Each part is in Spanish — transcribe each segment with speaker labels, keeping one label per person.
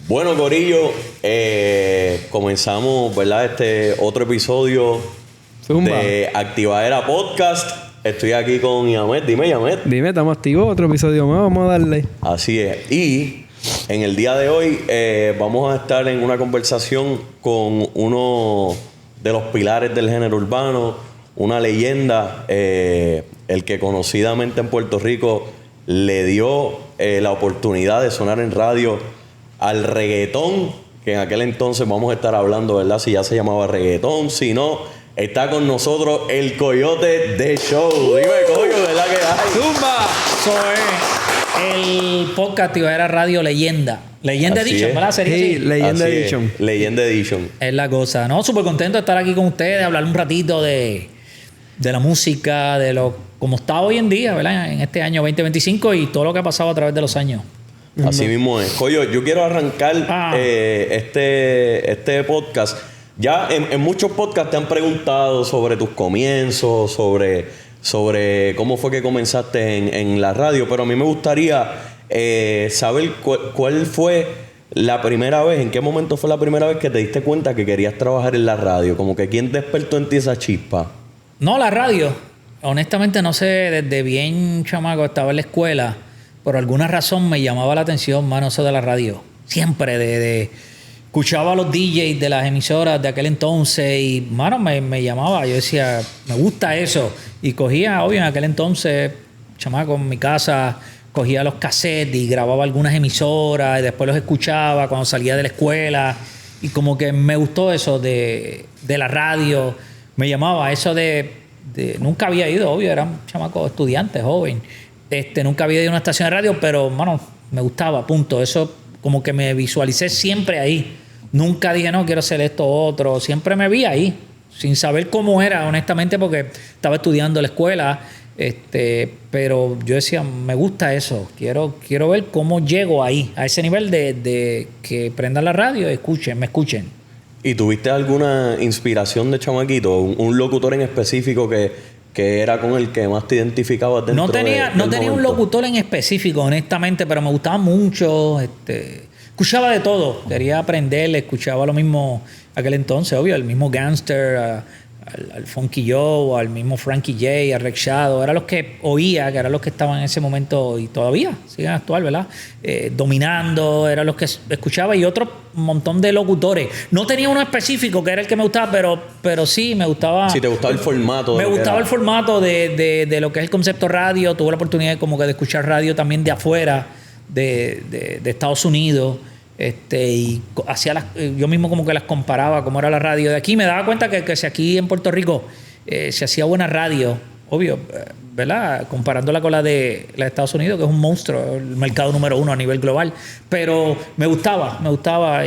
Speaker 1: Bueno, corillo, comenzamos, ¿verdad? Este otro episodio
Speaker 2: Zumba.
Speaker 1: de Activadera Podcast. Estoy aquí con Yamet. Dime, Yamet.
Speaker 2: Dime, estamos activos, otro episodio más, vamos a darle.
Speaker 1: Así es. Y en el día de hoy vamos a estar en una conversación con uno de los pilares del género urbano, una leyenda, el que conocidamente en Puerto Rico le dio la oportunidad de sonar en radio al reggaetón, que en aquel entonces vamos a estar hablando, ¿verdad? Si ya se llamaba reggaetón, si no, está con nosotros el Coyote de Show. Dime, Coyo, ¿verdad que hay?
Speaker 3: ¡Zumba! Eso es el podcast era Radio Leyenda. Leyenda
Speaker 1: Así
Speaker 3: Edition,
Speaker 1: es.
Speaker 3: ¿verdad? Sería
Speaker 2: Sí,
Speaker 3: así.
Speaker 2: Leyenda
Speaker 1: Así es,
Speaker 2: Edition.
Speaker 1: Leyenda Edition.
Speaker 3: Es la cosa, ¿no? Súper contento de estar aquí con ustedes, hablar un ratito de la música, de lo como está hoy en día, ¿verdad? En este año 2025 y todo lo que ha pasado a través de los años.
Speaker 1: Así mismo es. Coyo, yo quiero arrancar este podcast. Ya en muchos podcasts te han preguntado sobre tus comienzos, sobre cómo fue que comenzaste en la radio, pero a mí me gustaría saber cuál fue la primera vez, en qué momento fue la primera vez que te diste cuenta que querías trabajar en la radio, como que quién despertó en ti esa chispa.
Speaker 3: No, la radio. Honestamente no sé, desde bien chamaco estaba en la escuela. Por alguna razón me llamaba la atención, mano, eso de la radio. Siempre, escuchaba a los DJs de las emisoras de aquel entonces y, mano, me llamaba. Yo decía, me gusta eso. Y cogía, obvio, en aquel entonces, chamaco, en mi casa, cogía los cassettes y grababa algunas emisoras y después los escuchaba cuando salía de la escuela. Y como que me gustó eso de la radio. Me llamaba eso nunca había ido, obvio, era un chamaco estudiante, joven. Nunca había ido a una estación de radio, pero, mano, me gustaba, punto. Eso como que me visualicé siempre ahí. Nunca dije, no, quiero hacer esto o otro. Siempre me vi ahí, sin saber cómo era, honestamente, porque estaba estudiando en la escuela. Pero yo decía, me gusta eso. Quiero ver cómo llego ahí, a ese nivel de que prendan la radio y me escuchen.
Speaker 1: ¿Y tuviste alguna inspiración de chamaquito? ¿Un locutor en específico que era con el que más te identificabas dentro
Speaker 3: No tenía un locutor en específico, honestamente, pero me gustaba mucho. Escuchaba de todo. Quería aprender, escuchaba lo mismo aquel entonces, obvio, el mismo Gangster, al Funky Joe, al mismo Frankie J, a Rex Shadow. Eran los que oía, que eran los que estaban en ese momento y todavía siguen actual, ¿verdad? Dominando, eran los que escuchaba y otro montón de locutores. No tenía uno específico que era el que me gustaba, pero sí me gustaba.
Speaker 1: Si te gustaba el formato.
Speaker 3: Me gustaba el formato de lo que es el concepto radio. Tuve la oportunidad como que de escuchar radio también de afuera, de Estados Unidos. Y yo mismo como que las comparaba, cómo era la radio de aquí. Me daba cuenta que si aquí en Puerto Rico se hacía buena radio, obvio, ¿verdad? Comparándola con la de Estados Unidos, que es un monstruo, el mercado número 1 a nivel global. Pero me gustaba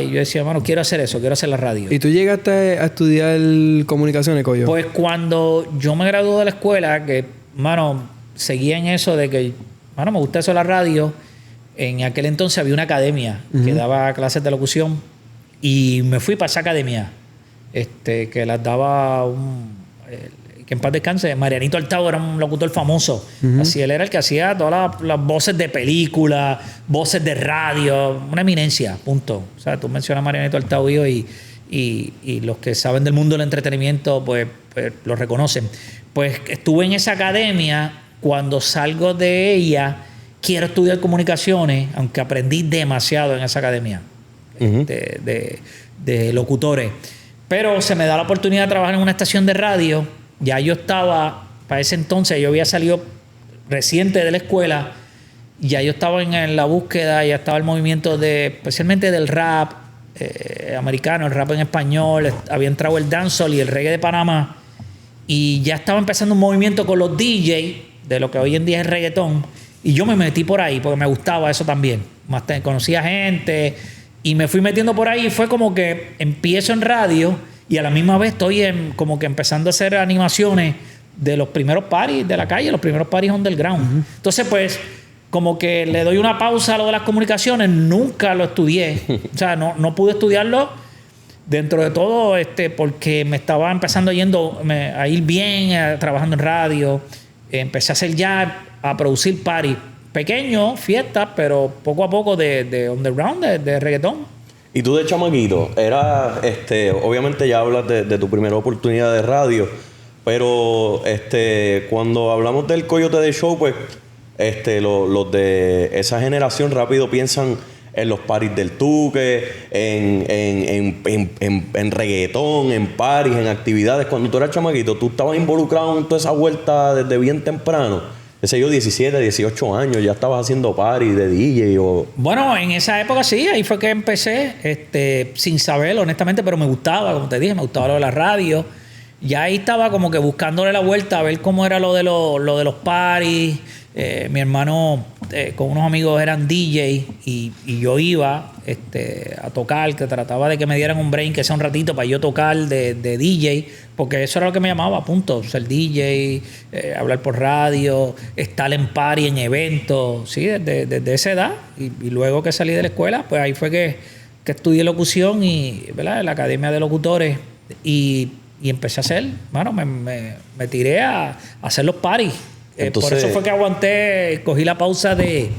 Speaker 3: y yo decía, mano, quiero hacer eso, quiero hacer la radio.
Speaker 2: ¿Y tú llegaste a estudiar comunicaciones, Coyo?
Speaker 3: Pues cuando yo me gradué de la escuela, que, mano, seguía en eso de que, mano, me gusta eso de la radio. En aquel entonces había una academia que daba clases de locución y me fui para esa academia que las daba que en paz descanse, Marianito Altao era un locutor famoso. Así él era el que hacía todas las voces de películas, voces de radio, una eminencia, punto. O sea, tú mencionas a Marianito Altao y los que saben del mundo del entretenimiento pues lo reconocen. Pues estuve en esa academia. Cuando salgo de ella quiero estudiar comunicaciones, aunque aprendí demasiado en esa academia de locutores. Pero se me da la oportunidad de trabajar en una estación de radio. Ya yo estaba, para ese entonces, yo había salido reciente de la escuela. Ya yo estaba en la búsqueda, ya estaba el movimiento especialmente del rap americano, el rap en español. Había entrado el dancehall y el reggae de Panamá. Y ya estaba empezando un movimiento con los DJs de lo que hoy en día es el reggaetón. Y yo me metí por ahí porque me gustaba eso también. Conocía gente y me fui metiendo por ahí. Y fue como que empiezo en radio y a la misma vez estoy como que empezando a hacer animaciones de los primeros parties de la calle, los primeros parties underground. Entonces, pues, como que le doy una pausa a lo de las comunicaciones. Nunca lo estudié. O sea, no pude estudiarlo dentro de todo porque me estaba empezando a ir bien trabajando en radio. Empecé a hacer a producir parties pequeños, fiestas, pero poco a poco de underground, de reggaetón.
Speaker 1: Y tú de chamaquito, era, obviamente ya hablas de tu primera oportunidad de radio, pero cuando hablamos del Coyote de Show, pues los de esa generación rápido piensan en los parties del Tuque, en reggaetón, en parties, en actividades. Cuando tú eras chamaquito, tú estabas involucrado en toda esa vuelta desde bien temprano. Ese yo, 17, 18 años, ya estabas haciendo parties de DJ o...
Speaker 3: Bueno, en esa época sí, ahí fue que empecé, sin saber, honestamente, pero me gustaba, como te dije, me gustaba lo de la radio. Ya ahí estaba como que buscándole la vuelta a ver cómo era lo de los parties. Mi hermano con unos amigos eran DJ y yo iba a tocar, que trataba de que me dieran un break, que sea un ratito para yo tocar de DJ, porque eso era lo que me llamaba, punto, ser DJ, hablar por radio, estar en party, en eventos, sí, desde esa edad. Y luego que salí de la escuela, pues ahí fue que estudié locución y, ¿verdad?, en la Academia de Locutores y empecé a hacer, bueno, me tiré a hacer los parties. Entonces, por eso fue que aguanté, cogí la pausa de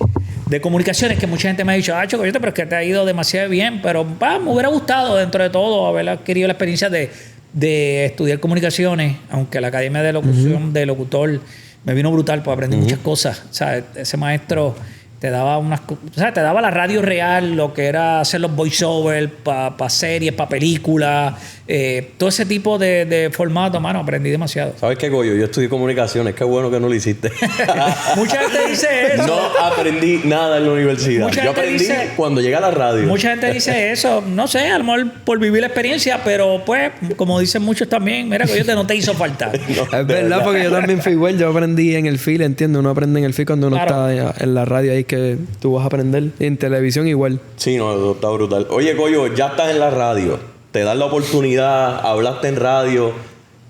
Speaker 3: comunicaciones, que mucha gente me ha dicho, Coyote, pero es que te ha ido demasiado bien, pero me hubiera gustado dentro de todo haber adquirido la experiencia de estudiar comunicaciones, aunque la Academia de Locución de Locutor me vino brutal, pues aprendí muchas cosas. O sea, ese maestro te daba te daba la radio real, lo que era hacer los voiceovers para series, para películas, todo ese tipo de formato, mano, aprendí demasiado.
Speaker 1: ¿Sabes qué, Goyo? Yo estudié comunicaciones, qué bueno que no lo hiciste.
Speaker 3: Mucha gente dice eso.
Speaker 1: No aprendí nada en la universidad. Yo aprendí cuando llegué a la radio.
Speaker 3: Mucha gente dice eso, no sé, a lo mejor por vivir la experiencia, pero pues, como dicen muchos también, mira, Coyote, no te hizo falta.
Speaker 2: No, es verdad, porque yo también fui igual, yo aprendí en el feel, entiendo, uno aprende en el feel cuando uno está en la radio ahí que tú vas a aprender, en televisión igual.
Speaker 1: Sí, no, está brutal. Oye, Coyo, ya estás en la radio, te dan la oportunidad, hablaste en radio.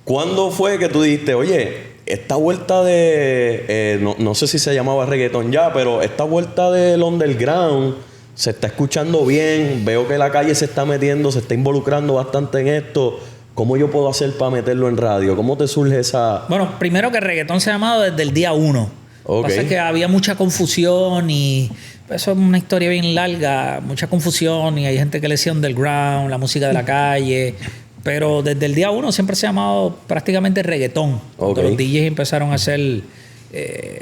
Speaker 1: ¿Cuándo fue que tú dijiste, oye, esta vuelta de, no sé si se llamaba reggaetón ya, pero esta vuelta del underground se está escuchando bien, veo que la calle se está metiendo, se está involucrando bastante en esto? ¿Cómo yo puedo hacer para meterlo en radio? ¿Cómo te surge esa...?
Speaker 3: Bueno, primero que el reggaetón se ha llamado desde el día 1. Lo que pasa es que había mucha confusión y eso es una historia bien larga, mucha confusión y hay gente que le decía underground, la música de la calle, pero desde el día 1 siempre se ha llamado prácticamente reggaetón. Cuando los DJs empezaron a hacer,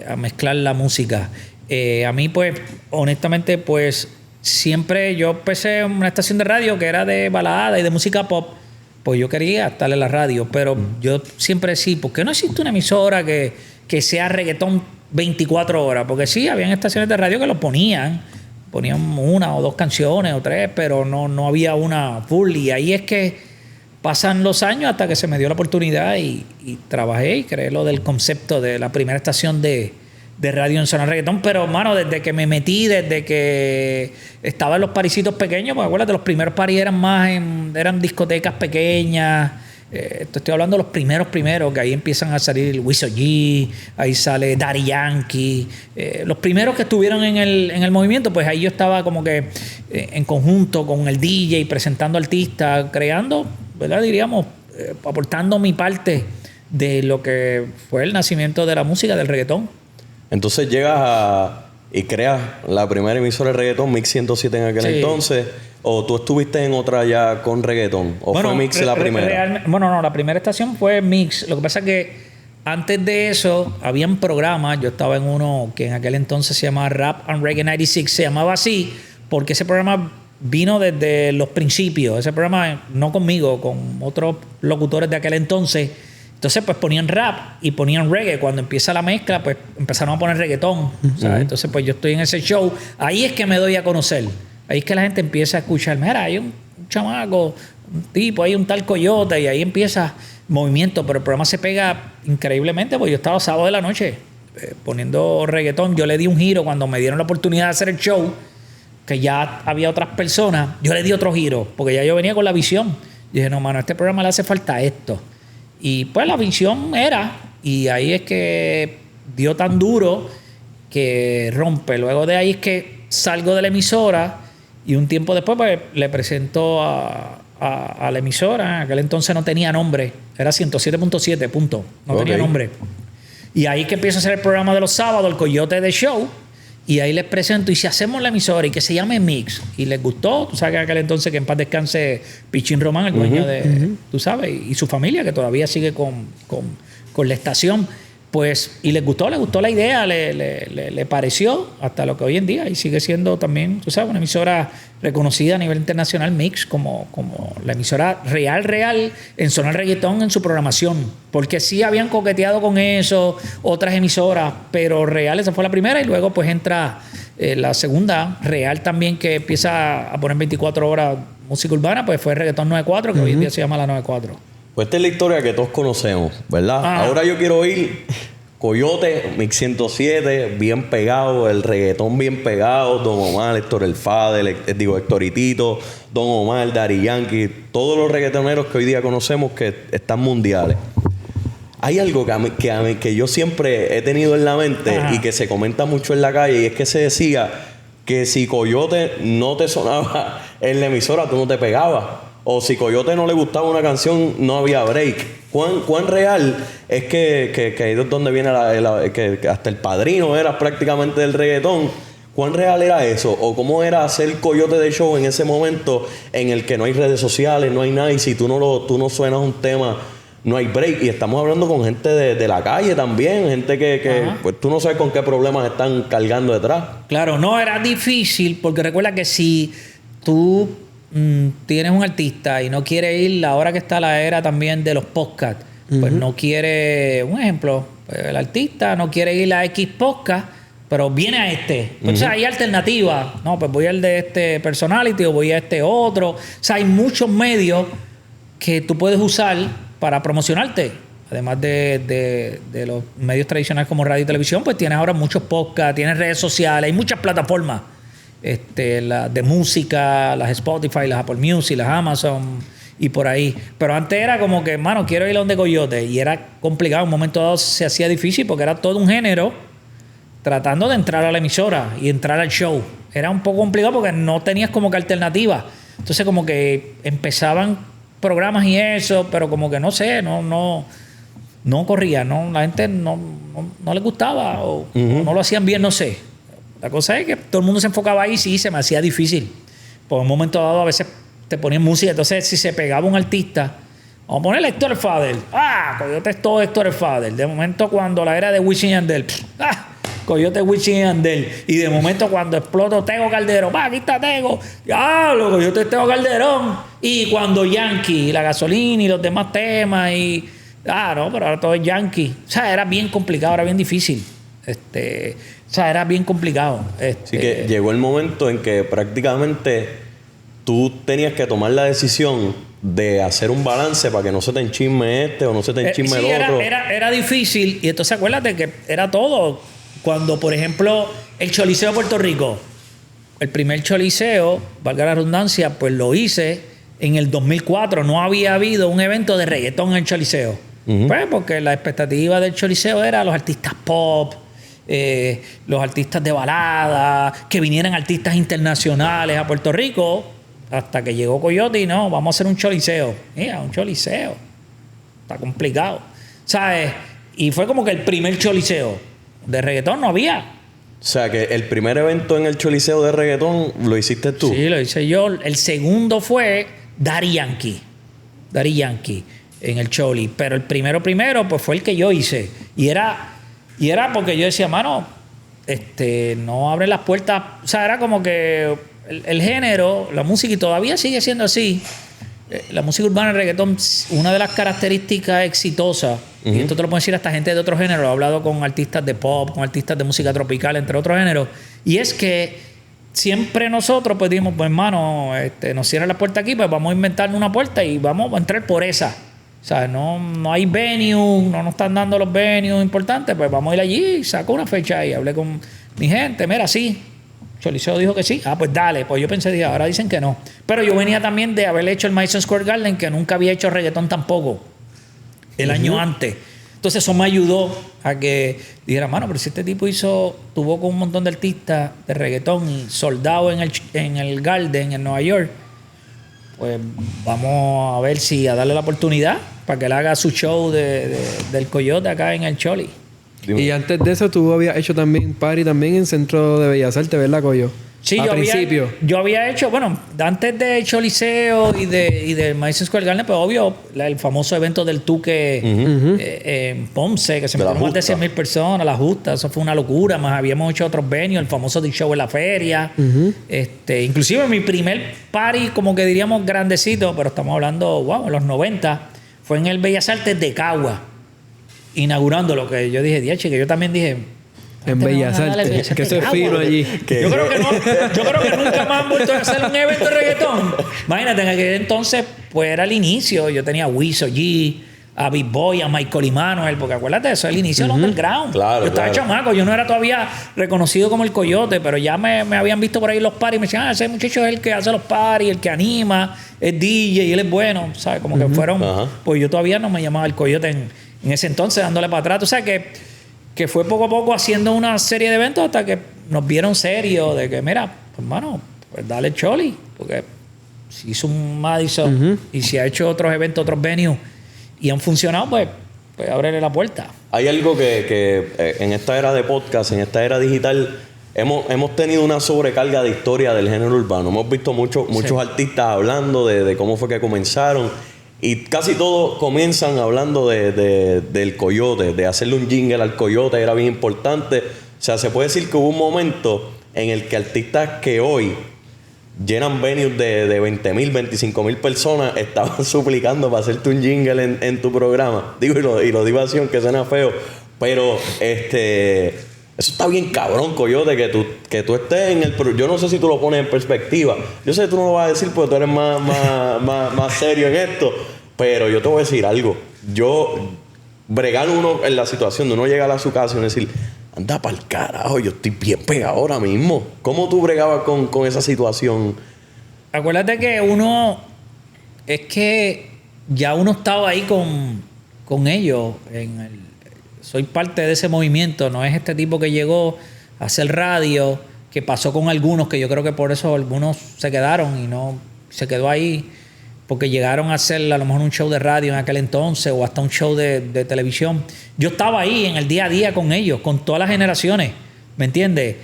Speaker 3: a mezclar la música. A mí, pues, honestamente, pues, siempre yo empecé en una estación de radio que era de balada y de música pop. Pues yo quería estar en la radio, pero yo siempre decía, ¿por qué no existe una emisora que sea reggaetón 24 horas? Porque sí, habían estaciones de radio que lo ponían una o dos canciones o tres, pero no había una full. Y ahí es que pasan los años hasta que se me dio la oportunidad y trabajé y creé lo del concepto de la primera estación de radio en zona reggaetón. Pero, mano, desde que me metí, desde que estaba en los parisitos pequeños, pues acuérdate, los primeros paris eran discotecas pequeñas. Estoy hablando de los primeros, que ahí empiezan a salir Wiso G, ahí sale Daddy Yankee. Los primeros que estuvieron en el movimiento, pues ahí yo estaba como que en conjunto con el DJ, presentando artistas, creando, ¿verdad? Diríamos, aportando mi parte de lo que fue el nacimiento de la música, del reggaetón. Entonces
Speaker 1: llegas y creas la primera emisora de reggaetón, Mix 107 en aquel entonces. ¿O tú estuviste en otra ya con reggaetón? ¿O fue Mix la primera?
Speaker 3: No, la primera estación fue Mix. Lo que pasa es que antes de eso habían programas. Yo estaba en uno que en aquel entonces se llamaba Rap and Reggae 96. Se llamaba así porque ese programa vino desde los principios. Ese programa no conmigo, con otros locutores de aquel entonces. Entonces, pues ponían rap y ponían reggae. Cuando empieza la mezcla, pues empezaron a poner reggaetón. ¿Sabes? Entonces, pues yo estoy en ese show. Ahí es que me doy a conocer. Ahí es que la gente empieza a escuchar. Mira, hay un chamaco, un tipo, hay un tal Coyote. Y ahí empieza movimiento. Pero el programa se pega increíblemente. Porque yo estaba sábado de la noche poniendo reggaetón. Yo le di un giro cuando me dieron la oportunidad de hacer el show. Que ya había otras personas. Yo le di otro giro. Porque ya yo venía con la visión. Y dije, no, mano, a este programa le hace falta esto. Y pues la visión era, y ahí es que dio tan duro que rompe. Luego de ahí es que salgo de la emisora y un tiempo después pues, le presento a la emisora. En aquel entonces no tenía nombre, era 107.7, punto. No tenía nombre. Y ahí es que empiezo a hacer el programa de los sábados, el Coyote de Show. Y ahí les presento, y si hacemos la emisora y que se llame Mix, y les gustó, tú sabes que en aquel entonces que en paz descanse Pichín Román, el dueño de, tú sabes, y su familia, que todavía sigue con la estación, pues, y les gustó la idea, le pareció, hasta lo que hoy en día, y sigue siendo también, tú sabes, una emisora reconocida a nivel internacional, Mix, como la emisora real en sonar reggaetón en su programación, porque sí habían coqueteado con eso otras emisoras, pero real esa fue la primera, y luego pues entra la segunda, real también, que empieza a poner 24 horas música urbana, pues fue Reggaetón 94, que hoy en día se llama la 94.
Speaker 1: Pues esta es la historia que todos conocemos, ¿verdad?
Speaker 3: Ajá.
Speaker 1: Ahora yo quiero oír Coyote, Mix 107, bien pegado, el reggaetón bien pegado, Don Omar, Héctor El Father, Héctor y Tito, Don Omar, Daddy Yankee, todos los reggaetoneros que hoy día conocemos que están mundiales. Hay algo que yo siempre he tenido en la mente y que se comenta mucho en la calle, y es que se decía que si Coyote no te sonaba en la emisora, tú no te pegabas. O si Coyote no le gustaba una canción, no había break. ¿Cuán real es que ahí es donde viene que hasta el padrino era prácticamente del reggaetón? ¿Cuán real era eso? ¿O cómo era hacer Coyote de show en ese momento en el que no hay redes sociales, no hay nada, y si tú no suenas un tema, no hay break? Y estamos hablando con gente de la calle también, gente que pues tú no sabes con qué problemas están cargando detrás.
Speaker 3: Claro, no, era difícil, porque recuerda que si tú tienes un artista y no quiere ir, ahora que está la era también de los podcasts, pues no quiere, un ejemplo, pues el artista no quiere ir a X podcast, pero viene a este. Entonces hay alternativas. No, pues voy al de este personality o voy a este otro. O sea, hay muchos medios que tú puedes usar para promocionarte. Además de los medios tradicionales como radio y televisión, pues tienes ahora muchos podcasts, tienes redes sociales, hay muchas plataformas. Las de música, las Spotify, las Apple Music, las Amazon y por ahí. Pero antes era como que, hermano, quiero ir a donde Coyote, y era complicado. En un momento dado se hacía difícil porque era todo un género tratando de entrar a la emisora y entrar al show. Era un poco complicado porque no tenías como que alternativa. Entonces como que empezaban programas y eso, pero como que no sé, no corría, no, la gente no le gustaba o no lo hacían bien, no sé. La cosa es que todo el mundo se enfocaba ahí, sí, se me hacía difícil. Por un momento dado a veces te ponían música, entonces si se pegaba un artista, vamos a ponerle Héctor El Father. Coyote es todo Héctor El Father. De momento cuando la era de Wisin y Yandel, Coyote, Wisin y Yandel. Y de momento cuando exploto Tego Calderón, aquí está Tego, Coyote es Tego Calderón. Y cuando Yankee, La Gasolina y los demás temas, y no, pero ahora todo es Yankee. O sea, era bien complicado, era bien difícil. O sea, era bien complicado.
Speaker 1: Así que llegó el momento en que prácticamente tú tenías que tomar la decisión de hacer un balance para que no se te enchisme o no se te enchisme el otro.
Speaker 3: Era difícil, y entonces acuérdate que era todo. Cuando, por ejemplo, el Choliseo de Puerto Rico, el primer Choliseo, valga la redundancia, pues lo hice en el 2004. No había habido un evento de reggaetón en el Choliseo. Pues porque la expectativa del Choliseo era los artistas pop, los artistas de balada, que vinieran artistas internacionales a Puerto Rico, hasta que llegó Coyote y no, vamos a hacer un choliseo. Mira, un choliseo. Está complicado. ¿Sabes? Y fue como que el primer choliseo. De reggaetón no había.
Speaker 1: O sea, que el primer evento en el choliseo de reggaetón lo hiciste tú.
Speaker 3: Sí, lo hice yo. El segundo fue Daddy Yankee en el Choli. Pero el primero, pues fue el que yo hice. Y era porque yo decía, mano, no abre las puertas. O sea, era como que el género, la música, y todavía sigue siendo así. La música urbana, el reggaetón, una de las características exitosas, y esto te lo puedo decir hasta gente de otro género, he hablado con artistas de pop, con artistas de música tropical, entre otros géneros, y es que siempre nosotros pues dijimos, pues hermano, nos cierran la puerta aquí, pues vamos a inventarnos una puerta y vamos a entrar por esa. O sea, no hay venue, no nos están dando los venues importantes, pues vamos a ir allí y saco una fecha y hablé con mi gente, mira, sí. Choliseo dijo que sí. Pues dale. Pues yo pensé, ahora dicen que no. Pero yo venía también de haber hecho el Madison Square Garden, que nunca había hecho reggaetón tampoco. El año antes. Entonces eso me ayudó a que dijera, mano, pero si este tipo tuvo con un montón de artistas de reggaetón y soldado en el Garden en Nueva York, pues vamos a ver si a darle la oportunidad para que él haga su show del Coyote acá en el Choli.
Speaker 1: Dime.
Speaker 2: Y antes de eso tú habías hecho también party también en Centro de Bellas Artes, ¿verdad, Coyo?
Speaker 3: Sí,
Speaker 2: a principio.
Speaker 3: Yo había hecho, bueno, antes de Choliseo y de Madison Square Garden, pues obvio, el famoso evento del Tuque en Ponce, que se
Speaker 1: De la
Speaker 3: metieron más de
Speaker 1: Justa.
Speaker 3: 100,000 personas, la Justa, eso fue una locura, más habíamos hecho otros venues, el famoso The Show en la feria, inclusive mi primer party, como que diríamos grandecito, pero estamos hablando, wow, en los 90, fue en el Bellas Artes de Cagua, inaugurando lo que yo dije, diache, que yo también dije...
Speaker 2: En Bellas Artes, que eso es fino allí.
Speaker 3: Yo creo que nunca más han vuelto a hacer un evento de reggaetón. Imagínate, en aquel entonces, pues era el inicio. Yo tenía a Wiso G, a Big Boy, a Michael y Manuel, porque acuérdate, eso es el inicio del underground.
Speaker 1: Claro,
Speaker 3: yo estaba chamaco, yo no era todavía reconocido como el Coyote, pero ya me habían visto por ahí los parties y me decían, ese muchacho es el que hace los parties, el que anima, es DJ y él es bueno, ¿sabes? Como que fueron... Pues yo todavía no me llamaba el Coyote en ese entonces, dándole para atrás. Tú sabes que fue poco a poco haciendo una serie de eventos hasta que nos vieron serios de que, mira, pues, hermano, pues dale Choli, porque si hizo un Madison y si ha hecho otros eventos, otros venues y han funcionado, pues ábrele la puerta.
Speaker 1: Hay algo que en esta era de podcast, en esta era digital, hemos tenido una sobrecarga de historia del género urbano. Hemos visto muchos artistas hablando de cómo fue que comenzaron. Y casi todos comienzan hablando del Coyote, de hacerle un jingle al Coyote, era bien importante. O sea, se puede decir que hubo un momento en el que artistas que hoy llenan venues de 20,000, 25,000 personas estaban suplicando para hacerte un jingle en tu programa. Digo, y lo digo así, aunque suena feo, pero eso está bien cabrón, Coyote, que tú estés en el... Yo no sé si tú lo pones en perspectiva. Yo sé que tú no lo vas a decir porque tú eres más serio en esto. Pero yo te voy a decir algo. Bregar uno en la situación de uno llegar a su casa y decir, anda pa'l carajo, yo estoy bien pegado ahora mismo. ¿Cómo tú bregabas con esa situación?
Speaker 3: Acuérdate que es que ya uno estaba ahí con ellos soy parte de ese movimiento, no es este tipo que llegó a hacer radio, que pasó con algunos, que yo creo que por eso algunos se quedaron y no se quedó ahí, porque llegaron a hacer a lo mejor un show de radio en aquel entonces o hasta un show de televisión. Yo estaba ahí en el día a día con ellos, con todas las generaciones, ¿me entiendes?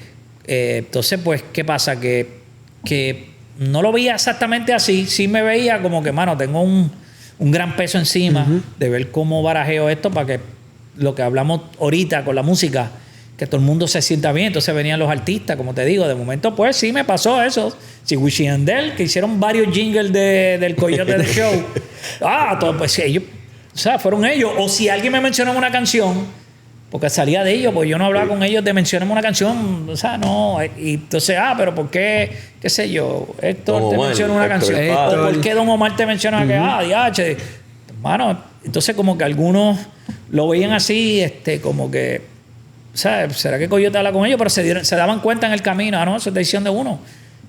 Speaker 3: Entonces, pues, ¿qué pasa? Que no lo veía exactamente así, sí me veía como que, mano, tengo un gran peso encima de ver cómo barajeo esto para que lo que hablamos ahorita con la música, que todo el mundo se sienta bien. Entonces venían los artistas, como te digo, de momento pues sí me pasó eso. Si Wisin y Yandel, que hicieron varios jingles del Coyote de Show, pues ellos, o sea, fueron ellos. O si alguien me mencionó en una canción, porque salía de ellos, pues yo no hablaba con ellos de mencionarme una canción, o sea, no. Y entonces, pero ¿por qué, qué sé yo, Héctor te menciona una canción? O ¿por qué Don Omar te menciona que, diache? Hermano, entonces como que algunos lo veían así, como que, o sea, ¿será que Coyote habla con ellos? Pero se daban cuenta en el camino, no, eso es decisión de uno.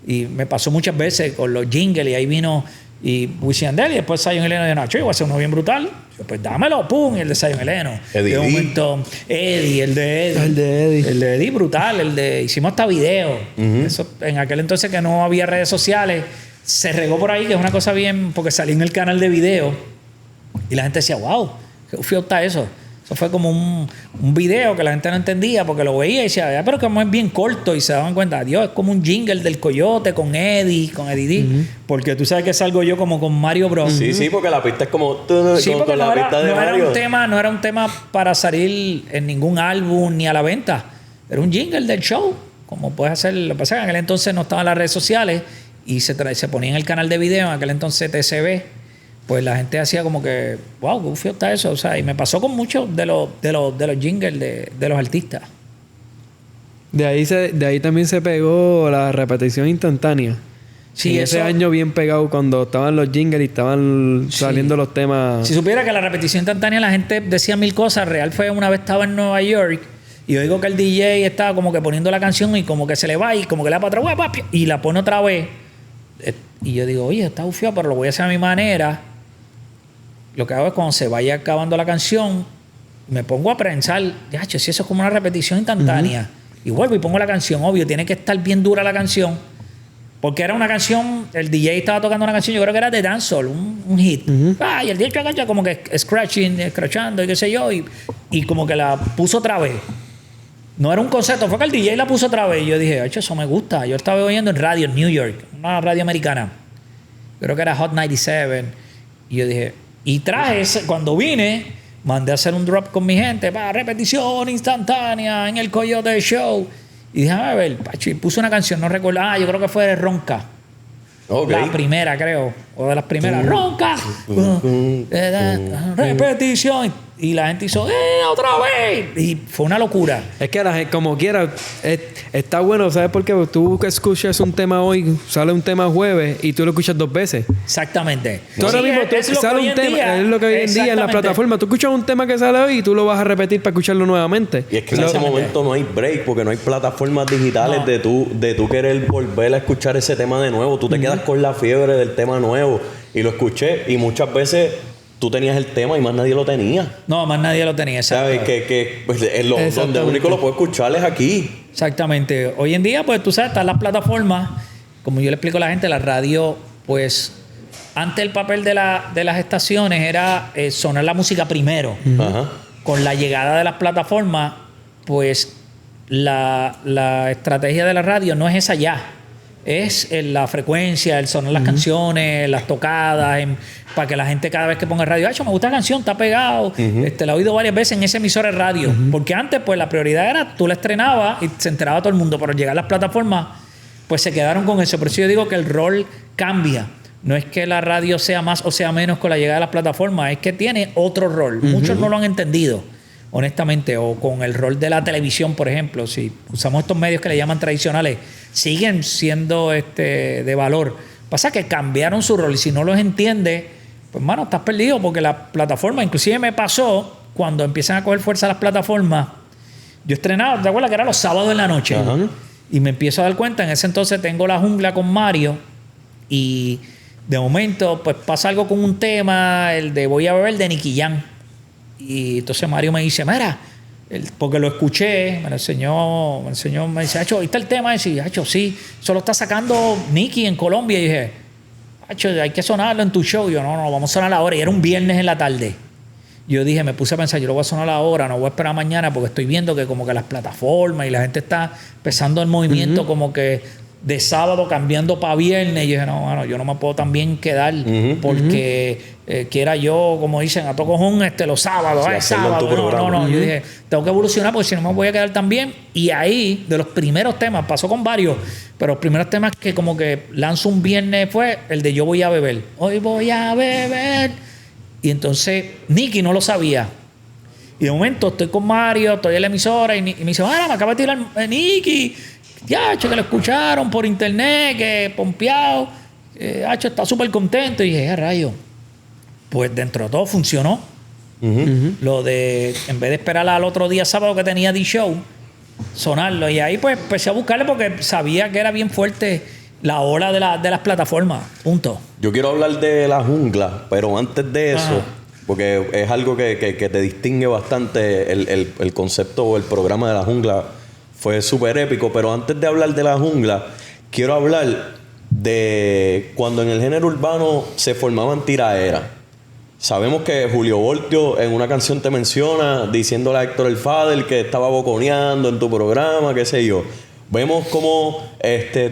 Speaker 3: Y me pasó muchas veces con los jingles, y ahí vino y Wisin y Yandel, y después Zion y Lennon de Nacho, iba a ser uno bien brutal. Yo, pues dámelo, pum, y el de Zion y Lennon.
Speaker 1: Eddie.
Speaker 3: De momento, Eddie, el de Eddie. El de Eddie, brutal. Hicimos hasta video. Eso, en aquel entonces que no había redes sociales, se regó por ahí, que es una cosa bien, porque salí en el canal de video, y la gente decía, wow, qué feo está eso. Eso fue como un video que la gente no entendía porque lo veía y decía, pero como es bien corto, y se daban cuenta, Dios, es como un jingle del Coyote con Eddie D. Porque tú sabes que salgo yo como con Mario Bros.
Speaker 1: Sí, porque la pista es como...
Speaker 3: Sí, porque
Speaker 1: con la pista de Mario.
Speaker 3: No era un tema para salir en ningún álbum ni a la venta. Era un jingle del show. Como puedes hacer... Lo que pasa es que en aquel entonces no estaban las redes sociales y se ponía en el canal de video, en aquel entonces TCB. Pues la gente hacía como que, wow, qué feo está eso. O sea, y me pasó con muchos de los jingles de los artistas.
Speaker 2: De ahí también se pegó la repetición instantánea.
Speaker 3: Sí,
Speaker 2: ese año bien pegado cuando estaban los jingles y estaban saliendo los temas.
Speaker 3: Si supiera que la repetición instantánea la gente decía mil cosas. Real fue una vez estaba en Nueva York y oigo que el DJ estaba como que poniendo la canción y como que se le va y como que le da para atrás y la pone otra vez. Y yo digo, oye, está bufiado, pero lo voy a hacer a mi manera. Lo que hago es cuando se vaya acabando la canción, me pongo a pensar, si eso es como una repetición instantánea. Y vuelvo y pongo la canción, obvio, tiene que estar bien dura la canción. Porque era una canción, el DJ estaba tocando una canción, yo creo que era de dancehall, un hit. Y el DJ como que scratchando y qué sé yo, y como que la puso otra vez. No era un concepto, fue que el DJ la puso otra vez. Y yo dije, eso me gusta. Yo estaba oyendo en radio en New York, una radio americana. Creo que era Hot 97. Y yo dije, y traje cuando vine, mandé a hacer un drop con mi gente, repetición instantánea en el Coyote Show. Y dije, a ver, pacho, y puse una canción, no recuerdo. Yo creo que fue de Ronca.
Speaker 1: Okay.
Speaker 3: La primera, creo. O de las primeras. ¡Ronca! Repetición. Y la gente hizo, otra vez. Y fue una locura.
Speaker 2: Es que la gente, como quiera, está bueno, ¿sabes por qué? Porque tú escuchas un tema hoy, sale un tema jueves y tú lo escuchas 2 veces.
Speaker 3: Exactamente.
Speaker 2: Tú ahora mismo sale un tema, es lo que hoy en día en la plataforma. Tú escuchas un tema que sale hoy y tú lo vas a repetir para escucharlo nuevamente.
Speaker 1: Y es que en ese momento no hay break porque no hay plataformas digitales de tú querer volver a escuchar ese tema de nuevo. Tú te quedas con la fiebre del tema nuevo. Y lo escuché y muchas veces tú tenías el tema y más nadie lo tenía.
Speaker 3: No, más nadie lo tenía.
Speaker 1: ¿Sabes? Pues, donde único lo puedo escuchar es aquí.
Speaker 3: Exactamente. Hoy en día, pues tú sabes, están las plataformas. Como yo le explico a la gente, la radio, pues antes el papel de las estaciones era sonar la música primero.
Speaker 1: Ajá.
Speaker 3: Con la llegada de las plataformas, pues la estrategia de la radio no es esa ya. Es la frecuencia, el sonar las canciones, las tocadas, para que la gente cada vez que ponga radio, me gusta la canción, está pegado. La he oído varias veces en ese emisor de radio. Porque antes, pues la prioridad era, tú la estrenabas y se enteraba todo el mundo. Pero al llegar las plataformas, pues se quedaron con eso. Por eso yo digo que el rol cambia. No es que la radio sea más o sea menos con la llegada de las plataformas, es que tiene otro rol. Muchos no lo han entendido, honestamente. O con el rol de la televisión, por ejemplo. Si usamos estos medios que le llaman tradicionales, siguen siendo de valor. Pasa que cambiaron su rol y si no los entiendes, pues mano, estás perdido porque la plataforma, inclusive me pasó cuando empiezan a coger fuerza las plataformas. Yo estrenaba, ¿te acuerdas que era los sábados en la noche? Y me empiezo a dar cuenta, en ese entonces tengo La Jungla con Mario y de momento pues pasa algo con un tema, el de Voy a Beber de Nicky Jam. Y entonces Mario me dice, mira, porque lo escuché, me lo enseñó, me dice, Hacho, ¿viste el tema? Y dice, Hacho, sí, solo está sacando Nicky en Colombia. Y dije, Hacho, hay que sonarlo en tu show. Y yo, no, vamos a sonar ahora. Y era un viernes en la tarde. Yo dije, me puse a pensar, yo lo voy a sonar ahora, no voy a esperar mañana, porque estoy viendo que como que las plataformas y la gente está empezando el movimiento como que de sábado cambiando para viernes. Y yo dije, no, bueno, yo no me puedo también quedar porque quiera yo, como dicen, a todo cojón los sábados, sábado. No. Yo dije, tengo que evolucionar porque si no me voy a quedar también. Y ahí, de los primeros temas, pasó con varios, pero los primeros temas que como que lanzo un viernes fue el de Yo Voy a Beber. Hoy voy a beber. Y entonces Nicky no lo sabía. Y de momento estoy con Mario, estoy en la emisora y me dice, me acaba de tirar Nicky. Que lo escucharon por internet, que pompeado. Está súper contento. Y dije, rayo. Pues dentro de todo funcionó. Lo de, en vez de esperar al otro día sábado que tenía D-Show, sonarlo. Y ahí pues empecé a buscarle porque sabía que era bien fuerte la ola de las plataformas. Punto.
Speaker 1: Yo quiero hablar de La Jungla, pero antes de eso, porque es algo que te distingue bastante el concepto o el programa de La Jungla. Fue súper épico, pero antes de hablar de La Jungla, quiero hablar de cuando en el género urbano se formaban tiraderas. Sabemos que Julio Voltio en una canción te menciona diciéndole a Héctor el Father que estaba boconeando en tu programa, qué sé yo. Vemos como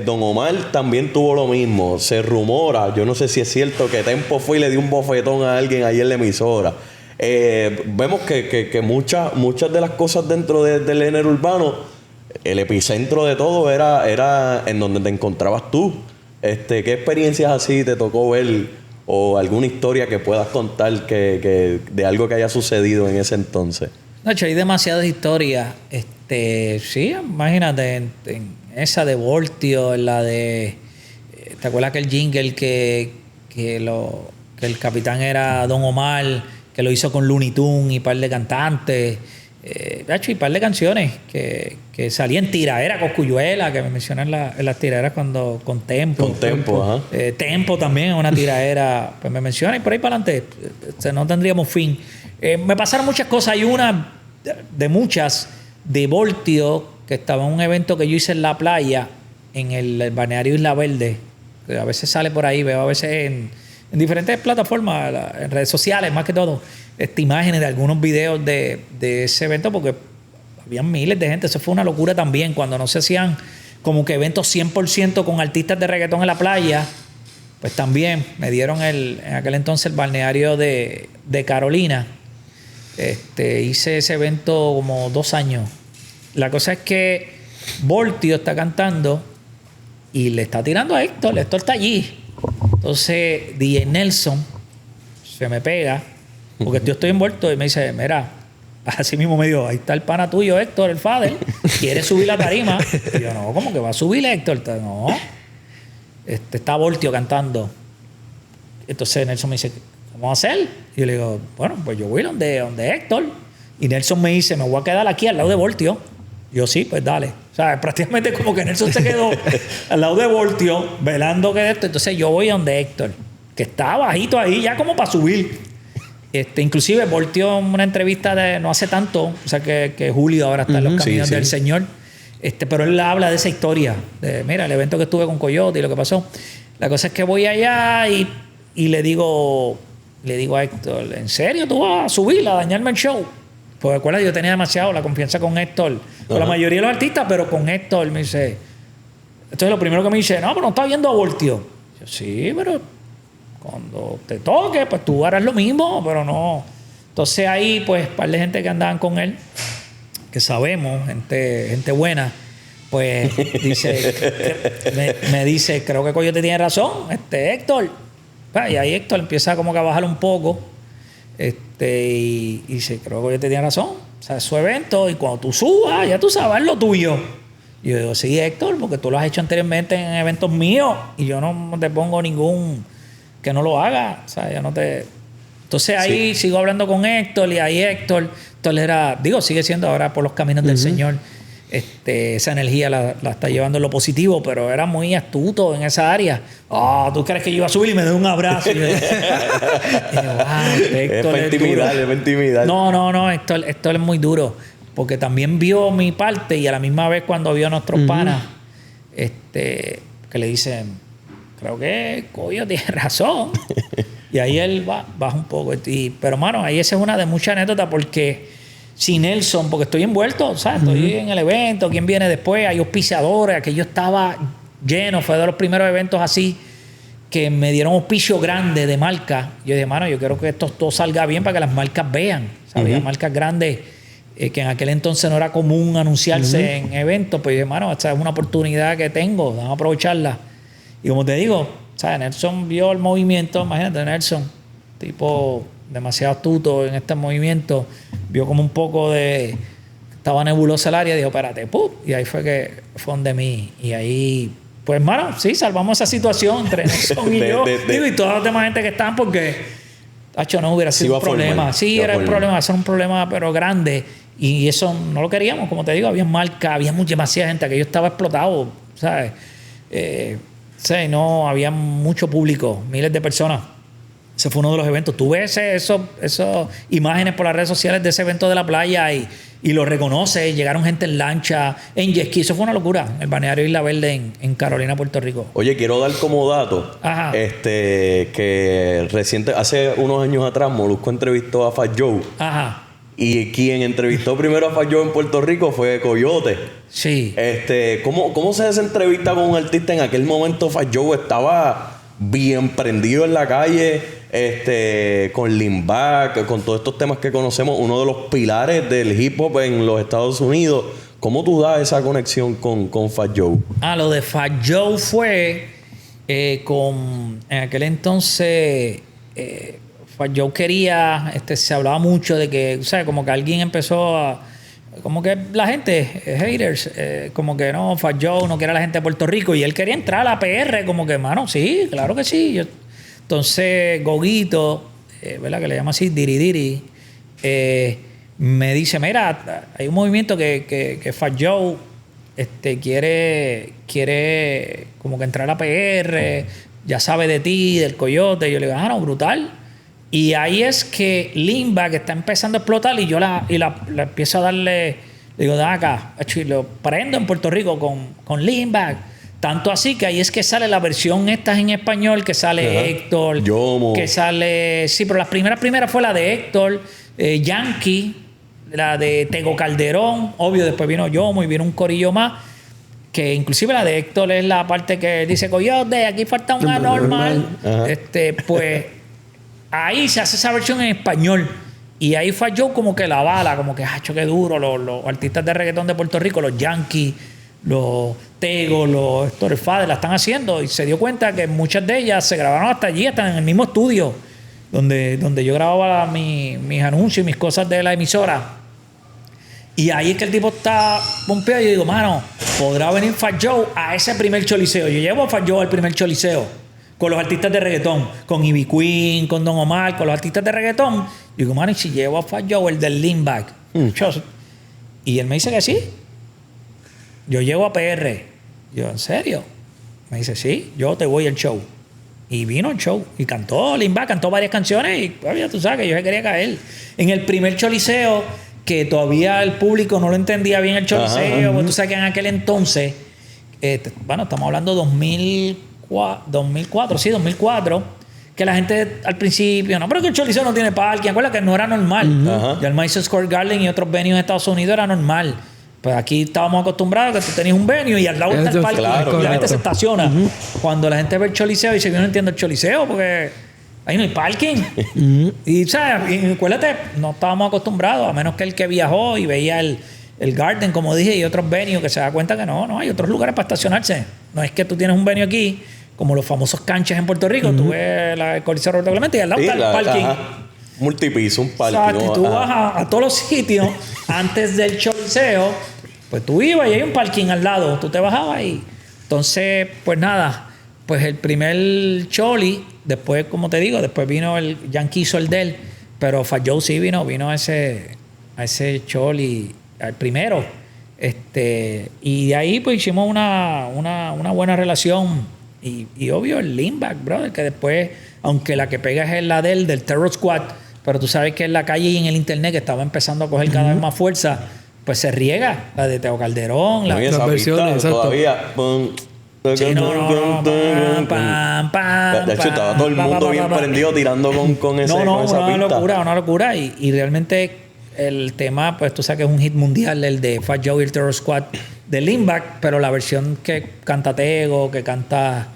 Speaker 1: Don Omar también tuvo lo mismo. Se rumora, yo no sé si es cierto, que Tempo fue y le dio un bofetón a alguien ahí en la emisora. Vemos que muchas de las cosas dentro del género urbano, el epicentro de todo era en donde te encontrabas tú. ¿Qué experiencias así te tocó ver o alguna historia que puedas contar que de algo que haya sucedido en ese entonces?
Speaker 3: Nacho, hay demasiadas historias. Sí, imagínate, en esa de Voltio, en la de... ¿Te acuerdas que el jingle que el capitán era Don Omar, que lo hizo con Looney Tunes y un par de cantantes? Y un par de canciones que salían en tiraera, Cosculluela, que me mencionan en las tiraderas cuando con Tempo.
Speaker 1: Con Tempo, ajá.
Speaker 3: Tempo también es una tiraera, pues me mencionan y por ahí para adelante. No tendríamos fin. Me pasaron muchas cosas. Hay una de muchas de Voltio, que estaba en un evento que yo hice en la playa en el balneario Isla Verde. Que a veces sale por ahí, veo a veces en diferentes plataformas, en redes sociales más que todo, imágenes de algunos videos de ese evento, porque habían miles de gente. Eso fue una locura también, cuando no se hacían como que eventos 100% con artistas de reggaetón en la playa. Pues también me dieron en aquel entonces el balneario de Carolina. Hice ese evento como 2 años. La cosa es que Voltio está cantando y le está tirando a Héctor. Héctor está allí. Entonces DJ Nelson se me pega, porque yo estoy envuelto, y me dice, mira, así mismo me dijo, ahí está el pana tuyo, Héctor, el father, quiere subir la tarima. Y yo, no, ¿cómo que va a subir Héctor? No, está Voltio cantando. Entonces Nelson me dice, ¿cómo va a hacer? Y yo le digo, bueno, pues yo voy donde Héctor. Y Nelson me dice, me voy a quedar aquí al lado de Voltio. Y yo, sí, pues dale. O sea, prácticamente como que Nelson se quedó al lado de Voltio, velando que esto. Entonces yo voy donde Héctor, que está bajito ahí, ya como para subir. Inclusive Voltio en una entrevista de no hace tanto, o sea que Julio ahora está en los caminos del Señor, pero él habla de esa historia, de mira, el evento que estuve con Coyote y lo que pasó. La cosa es que voy allá y le digo a Héctor, ¿en serio tú vas a subir, a dañarme el show? Pues recuerda, yo tenía demasiado la confianza con Héctor, con la mayoría de los artistas, pero con Héctor me dice, entonces lo primero que me dice, no, pero no está viendo a Voltio. Yo, sí, pero cuando te toque, pues tú harás lo mismo, pero no. Entonces ahí, pues, un par de gente que andaban con él, que sabemos, gente buena, pues me dice, creo que Coyote tiene razón, Héctor. Y ahí Héctor empieza como que a bajar un poco. Y dice, creo que Coyote tiene razón. O sea, es su evento, y cuando tú subas, ya tú sabes lo tuyo. Y yo digo, sí, Héctor, porque tú lo has hecho anteriormente en eventos míos, y yo no te pongo ningún que no lo haga, o sea, ya no te... Entonces ahí sigo hablando con Héctor, y ahí Héctor era, sigue siendo ahora por los caminos del Señor. Esa energía la está llevando en lo positivo, pero era muy astuto en esa área. ¿Tú crees que yo iba a subir y me doy un abrazo? Y yo, Héctor
Speaker 1: es para intimidar.
Speaker 3: No, Héctor es muy duro, porque también vio mi parte, y a la misma vez cuando vio a nuestros panas, que le dicen, creo que Coyo tiene razón. Y ahí él baja un poco. Pero, mano, ahí esa es una de muchas anécdotas, porque si Nelson, porque estoy envuelto, ¿sabes? Estoy en el evento, ¿quién viene después? Hay auspiciadores, aquello estaba lleno, fue de los primeros eventos así que me dieron auspicio grande de marca. Yo dije, mano, yo quiero que esto todo salga bien para que las marcas vean. Había marcas grandes que en aquel entonces no era común anunciarse en eventos. Pues yo dije, mano, esta es una oportunidad que tengo, vamos a aprovecharla. Y como te digo, ¿sabes? Nelson vio el movimiento, imagínate, Nelson, tipo demasiado astuto en este movimiento, vio como un poco de... Estaba nebulosa el área, dijo, espérate, ¡pum! Y ahí fue que fue donde mí. Y ahí, pues, hermano, sí, salvamos esa situación entre Nelson y yo. Y toda la demás gente que estaban, porque, tacho, no hubiera sido un problema. Sí, era un problema, era un problema, pero grande. Y eso no lo queríamos, como te digo, había marca, había demasiada gente, que yo estaba explotado, ¿sabes? Sí, no, había mucho público, miles de personas. Ese fue uno de los eventos. Tú ves esas imágenes por las redes sociales de ese evento de la playa y lo reconoces. Llegaron gente en lancha, en jet ski. Eso fue una locura. El balneario Isla Verde en Carolina, Puerto Rico.
Speaker 1: Oye, quiero dar como dato que hace unos años atrás Molusco entrevistó a Fat Joe.
Speaker 3: Ajá.
Speaker 1: Y quien entrevistó primero a Fat Joe en Puerto Rico fue Coyote.
Speaker 3: Sí.
Speaker 1: ¿Cómo se hace esa entrevista con un artista? En aquel momento Fat Joe estaba bien prendido en la calle, con Lean Back, con todos estos temas que conocemos, uno de los pilares del hip hop en los Estados Unidos. ¿Cómo tú das esa conexión con Fat Joe?
Speaker 3: Lo de Fat Joe fue en aquel entonces... Fat Joe quería, se hablaba mucho de que, ¿sabes? Como que alguien empezó a... Como que la gente, haters, como que no, Fat Joe no quiere a la gente de Puerto Rico, y él quería entrar a la PR, como que, mano, sí, claro que sí. Entonces, Goguito, ¿verdad? Que le llama así, Diri, me dice, mira, hay un movimiento que Fat Joe quiere como que entrar a la PR, ya sabe de ti, del Coyote. Y yo le digo, no, brutal. Y ahí es que Limba, que está empezando a explotar, y yo la empiezo a darle, le digo, da acá, y lo prendo en Puerto Rico con Limba. Tanto así que ahí es que sale la versión esta en español, que sale Héctor,
Speaker 1: Yomo.
Speaker 3: que sale... Sí, pero las primeras fue la de Héctor, Yankee, la de Tego Calderón, obvio, después vino Yomo y vino un corillo más, que inclusive la de Héctor es la parte que dice, coyote, aquí falta un anormal. Pues ahí se hace esa versión en español. Y ahí falló como que la bala, como que, qué duro, los artistas de reggaetón de Puerto Rico, los Yankees, los Tego, los Héctor Fader la están haciendo. Y se dio cuenta que muchas de ellas se grabaron hasta allí, hasta en el mismo estudio donde yo grababa mis anuncios y mis cosas de la emisora. Y ahí es que el tipo está pompeado. Y yo digo, mano, ¿podrá venir Fat Joe a ese primer choliseo? Yo llevo a Fat Joe al primer choliseo con los artistas de reggaetón, con Ivy Queen, con Don Omar, con los artistas de reggaetón. Y digo, mano, ¿y si llevo a Fat Joe, el del Leanback? Y él me dice que sí. Yo llego a PR. Yo, ¿en serio? Me dice, sí, yo te voy al show. Y vino al show. Y cantó Leanback, cantó varias canciones. Y ya tú sabes que yo se quería caer. En el primer choliseo, que todavía el público no lo entendía bien el choliseo, porque tú sabes que en aquel entonces, estamos hablando 2004, que la gente al principio, no, pero que el choliseo no tiene parking, acuérdate que no era normal. Ya el Madison Square Garden y otros venues en Estados Unidos era normal. Pues aquí estábamos acostumbrados a que tú tenías un venue y al lado está el parking, y la gente se estaciona. Cuando la gente ve el choliseo dice, yo no entiendo el choliseo porque ahí no hay parking. Y, ¿sabes? Y acuérdate, no estábamos acostumbrados, a menos que el que viajó y veía el Garden, como dije, y otros venues, que se da cuenta que no hay otros lugares para estacionarse. No es que tú tienes un venue aquí, como los famosos canchas en Puerto Rico, tú ves el Coliseo Roberto Clemente y al lado está el parking.
Speaker 1: Multipiso, un parking.
Speaker 3: Exacto, y tú vas a todos los sitios antes del choliseo, pues tú ibas y hay un parking al lado, tú te bajabas y... Entonces, pues nada, pues el primer choli, después, como te digo, después vino el Yankee, hizo el de él, pero Fat Joe sí vino a ese choli, al primero. Y de ahí pues hicimos una buena relación. Y obvio el Leanback, brother, que después, aunque la que pega es la del Terror Squad, pero tú sabes que en la calle y en el internet, que estaba empezando a coger cada vez más fuerza, pues se riega. La de Tego Calderón, las
Speaker 2: versiones,
Speaker 1: todavía.
Speaker 3: Sí, no.
Speaker 1: De hecho, estaba todo el mundo bien prendido tirando con esa pista.
Speaker 3: Una locura. Y realmente el tema, pues tú sabes que es un hit mundial, el de Fat Joe y el Terror Squad de Leanback, pero la versión que canta Tego, que canta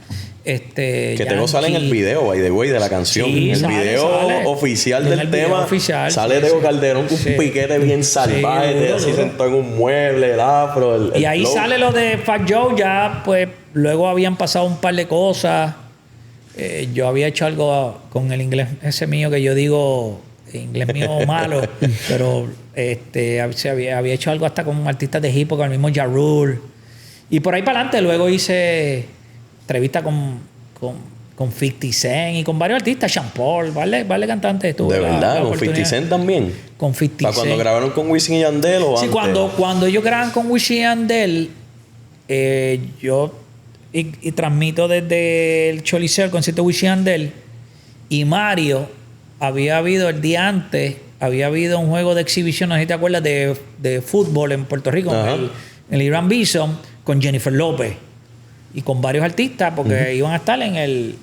Speaker 1: que Tego sale en el video, by the way, de la canción. Sí, el video oficial del tema sale Tego Calderón con un piquete bien salvaje, así sentado en un mueble, el afro.
Speaker 3: Y ahí sale lo de Fat Joe, ya pues luego habían pasado un par de cosas. Yo había hecho algo con el inglés ese mío que yo digo, inglés mío malo, pero había hecho algo hasta con artistas de hip hop, con el mismo Ja Rule. Y por ahí para adelante luego hice entrevista con 50 Cent y con varios artistas, Sean Paul, vale cantantes.
Speaker 1: De verdad, con 50 Cent también.
Speaker 3: Con 50 Cent.
Speaker 1: Cuando grabaron con Wisin y Yandel o
Speaker 3: sí,
Speaker 1: antes.
Speaker 3: cuando ellos graban con Wisin y Yandel, yo y transmito desde el Choliseo, el concierto de Wisin y Yandel, y Mario, había habido el día antes, había habido un juego de exhibición, no sé si te acuerdas, de fútbol en Puerto Rico, el Irán Bison, con Jennifer López y con varios artistas, porque iban a estar en el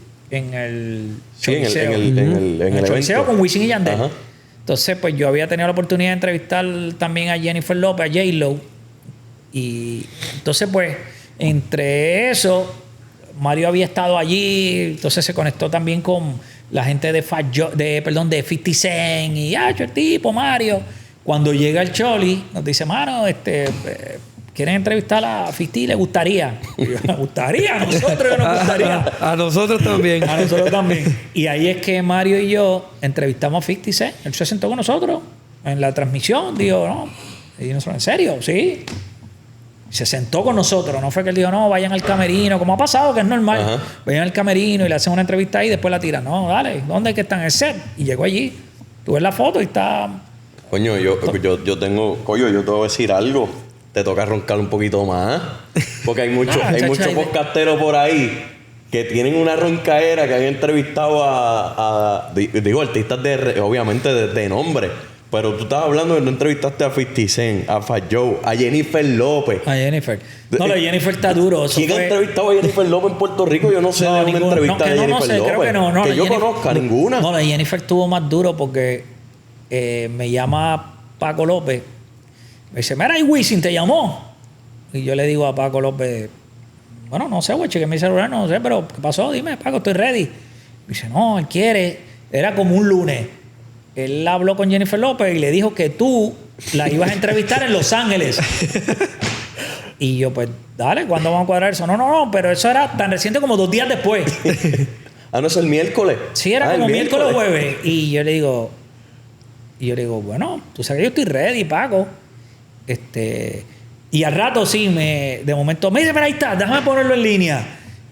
Speaker 3: Choliseo, en el Choliseo con Wisin y Yandel. Entonces, pues yo había tenido la oportunidad de entrevistar también a Jennifer López, a J-Lo, y entonces, pues, entre eso, Mario había estado allí, entonces se conectó también con la gente de 50 Cent y el tipo Mario. Cuando llega el Choli, nos dice, mano, ¿quieren entrevistar a 50? ¿Le gustaría? Y yo, ¿me gustaría? A nosotros nos gustaría.
Speaker 2: A nosotros también.
Speaker 3: A nosotros también. Y ahí es que Mario y yo entrevistamos a 50 Cent. Él se sentó con nosotros en la transmisión. Dijo, no. Y nosotros, ¿en serio? Sí. Se sentó con nosotros. No fue que él dijo, no, vayan al camerino, como ha pasado, que es normal. Vayan al camerino y le hacen una entrevista ahí y después la tiran. No, dale, ¿dónde es que está en el set? Y llegó allí. Tú ves la foto y está...
Speaker 1: Coño, yo tengo... Coño, yo te voy a decir algo. Te toca roncar un poquito más. Porque hay muchos podcasteros por ahí que tienen una roncaera, que han entrevistado a artistas obviamente de nombre. Pero tú estabas hablando que no entrevistaste a 50 Cent, a Fat Joe, a Jennifer López.
Speaker 3: A Jennifer. No, la Jennifer está duro. Eso
Speaker 1: ¿Quién ha entrevistado a Jennifer López en Puerto Rico? Yo no sé de una entrevista de Jennifer López.
Speaker 3: Creo que no.
Speaker 1: Que yo conozca ninguna.
Speaker 3: No, la Jennifer estuvo más duro porque me llama Paco López. Me dice, mira, y Wisin te llamó. Y yo le digo a Paco López, bueno, no sé, güey, cheque mi celular, no sé, pero ¿qué pasó? Dime, Paco, estoy ready. Me dice, no, él quiere. Era como un lunes. Él habló con Jennifer López y le dijo que tú la ibas a entrevistar en Los Ángeles. Y yo, pues, dale, ¿cuándo vamos a cuadrar eso? No, pero eso era tan reciente como 2 días después.
Speaker 1: No es el miércoles.
Speaker 3: Sí, era como miércoles o jueves. Y yo le digo, bueno, tú sabes que yo estoy ready, Paco. Y al rato sí, de momento, me dice, mira, ahí está, déjame ponerlo en línea.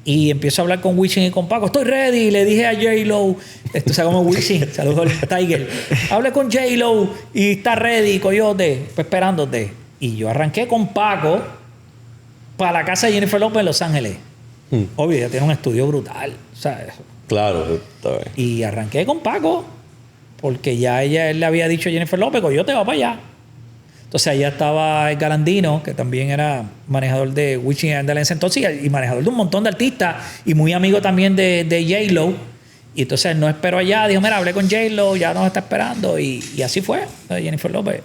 Speaker 3: Y empiezo a hablar con Wisin y con Paco. Estoy ready. Y le dije a J-Lo, esto se llama Wisin, saludos al Tiger. Hablé con J-Lo y está ready, coyote, esperándote. Y yo arranqué con Paco para la casa de Jennifer López en Los Ángeles. Obvio, ella tiene un estudio brutal, ¿sabes?
Speaker 1: Claro, está bien.
Speaker 3: Y arranqué con Paco porque ya él le había dicho a Jennifer López, coyote, va para allá. Entonces allá estaba el Galandino, que también era manejador de Wisin y Yandel en ese entonces y manejador de un montón de artistas y muy amigo también de J-Lo. Y entonces él no esperó allá, dijo, mira, hablé con J-Lo, ya nos está esperando. Y así fue, Jennifer López.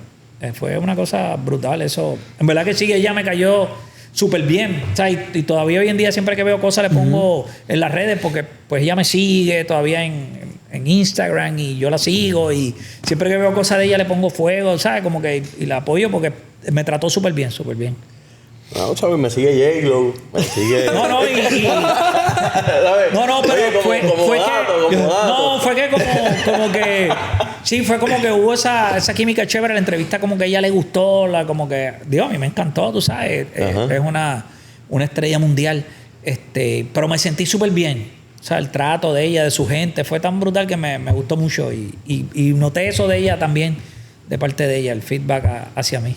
Speaker 3: Fue una cosa brutal eso. En verdad que sí, ella me cayó súper bien. O sea, y todavía hoy en día siempre que veo cosas le pongo en las redes porque pues ella me sigue todavía en Instagram y yo la sigo y siempre que veo cosas de ella le pongo fuego, ¿sabes? Como que y la apoyo porque me trató súper bien, súper bien.
Speaker 1: No, ¿sabes? Me sigue J-Lo, me sigue...
Speaker 3: No, pero
Speaker 1: fue
Speaker 3: como que sí, fue como que hubo esa química chévere, la entrevista como que a ella le gustó, como que, Dios, a mí me encantó, tú sabes, es una estrella mundial, pero me sentí súper bien. O sea, el trato de ella, de su gente, fue tan brutal que me gustó mucho y noté eso de ella también, de parte de ella, el feedback hacia mí.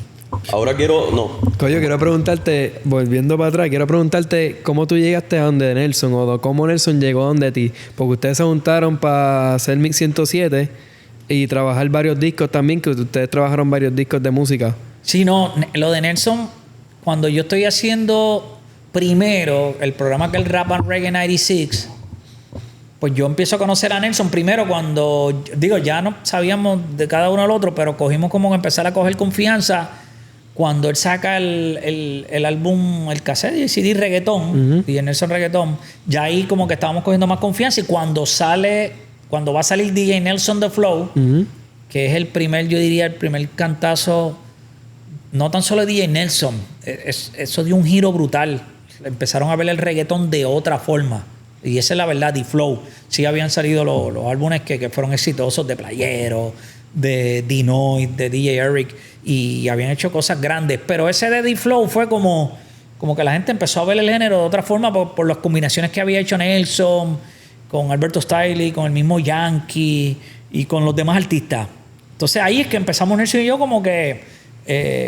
Speaker 1: Ahora
Speaker 2: Coño, quiero preguntarte, volviendo para atrás, quiero preguntarte cómo tú llegaste a donde Nelson o cómo Nelson llegó a donde ti. Porque ustedes se juntaron para hacer Mix 107 y trabajar varios discos también, que ustedes trabajaron varios discos de música.
Speaker 3: Sí, no, lo de Nelson, cuando yo estoy haciendo primero el programa que es el Rap and Reggae 96, pues yo empiezo a conocer a Nelson primero cuando, ya no sabíamos de cada uno al otro, pero cogimos como empezar a coger confianza cuando él saca el álbum, el cassette y CD Reggaetón, y el Nelson Reggaetón, ya ahí como que estábamos cogiendo más confianza y cuando va a salir DJ Nelson The Flow, que es el primer cantazo, no tan solo de DJ Nelson, eso dio un giro brutal. Empezaron a ver el reggaetón de otra forma. Y esa es la verdad, D-Flow. Sí habían salido los álbumes que fueron exitosos de Playero, de Dinoid, de DJ Eric, y habían hecho cosas grandes. Pero ese de D-Flow fue como que la gente empezó a ver el género de otra forma por las combinaciones que había hecho Nelson, con Alberto Stiley, con el mismo Yankee y con los demás artistas. Entonces ahí es que empezamos Nelson y yo como que...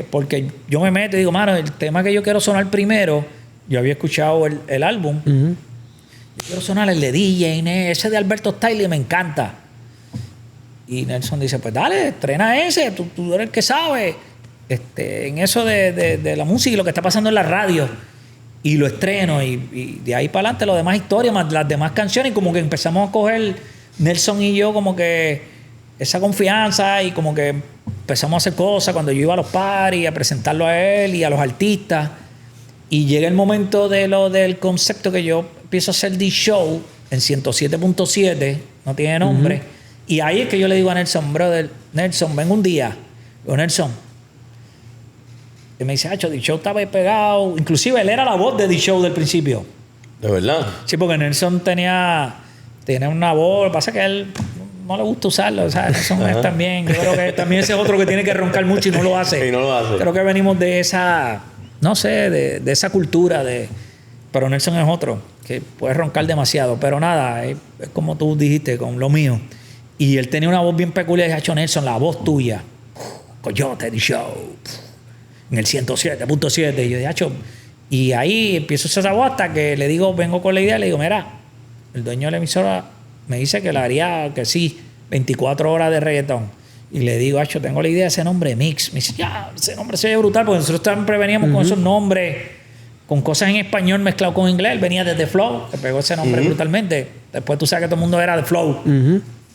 Speaker 3: porque yo me meto y digo, mano, el tema que yo quiero sonar primero, yo había escuchado el álbum... Yo quiero sonar el de DJ, ese de Alberto Stiley me encanta. Y Nelson dice, pues dale, estrena ese, tú eres el que sabe en eso de la música y lo que está pasando en la radio. Y lo estreno y de ahí para adelante lo demás historia, más las demás canciones, y como que empezamos a coger Nelson y yo como que esa confianza y como que empezamos a hacer cosas cuando yo iba a los parties, a presentarlo a él y a los artistas. Y llega el momento del concepto que yo empiezo a hacer D-Show en 107.7, no tiene nombre. Y ahí es que yo le digo a Nelson, brother, Nelson, ven un día. Digo, Nelson. Y me dice, D-Show estaba pegado. Inclusive él era la voz de D-Show del principio.
Speaker 1: ¿De verdad?
Speaker 3: Sí, porque Nelson tenía una voz. Lo que pasa es que a él no le gusta usarlo. O sea, Nelson es también, yo creo que también ese es otro que tiene que roncar mucho y no lo hace.
Speaker 1: Y no lo hace.
Speaker 3: Creo que venimos de esa... No sé, de esa cultura pero Nelson es otro que puede roncar demasiado, pero nada, es como tú dijiste con lo mío. Y él tenía una voz bien peculiar y dijo, Nelson, la voz tuya, Coyote D-Show, en el 107.7. Y yo dije, y ahí empiezo esa voz hasta que le digo, vengo con la idea, le digo, mira, el dueño de la emisora me dice que le haría que sí, 24 horas de reggaetón. Y le digo, Acho, tengo la idea de ese nombre, Mix. Me dice, ya, ese nombre se ve brutal, porque nosotros siempre veníamos con esos nombres, con cosas en español mezclado con inglés. Él venía desde Flow, que pegó ese nombre brutalmente. Después tú sabes que todo el mundo era de Flow.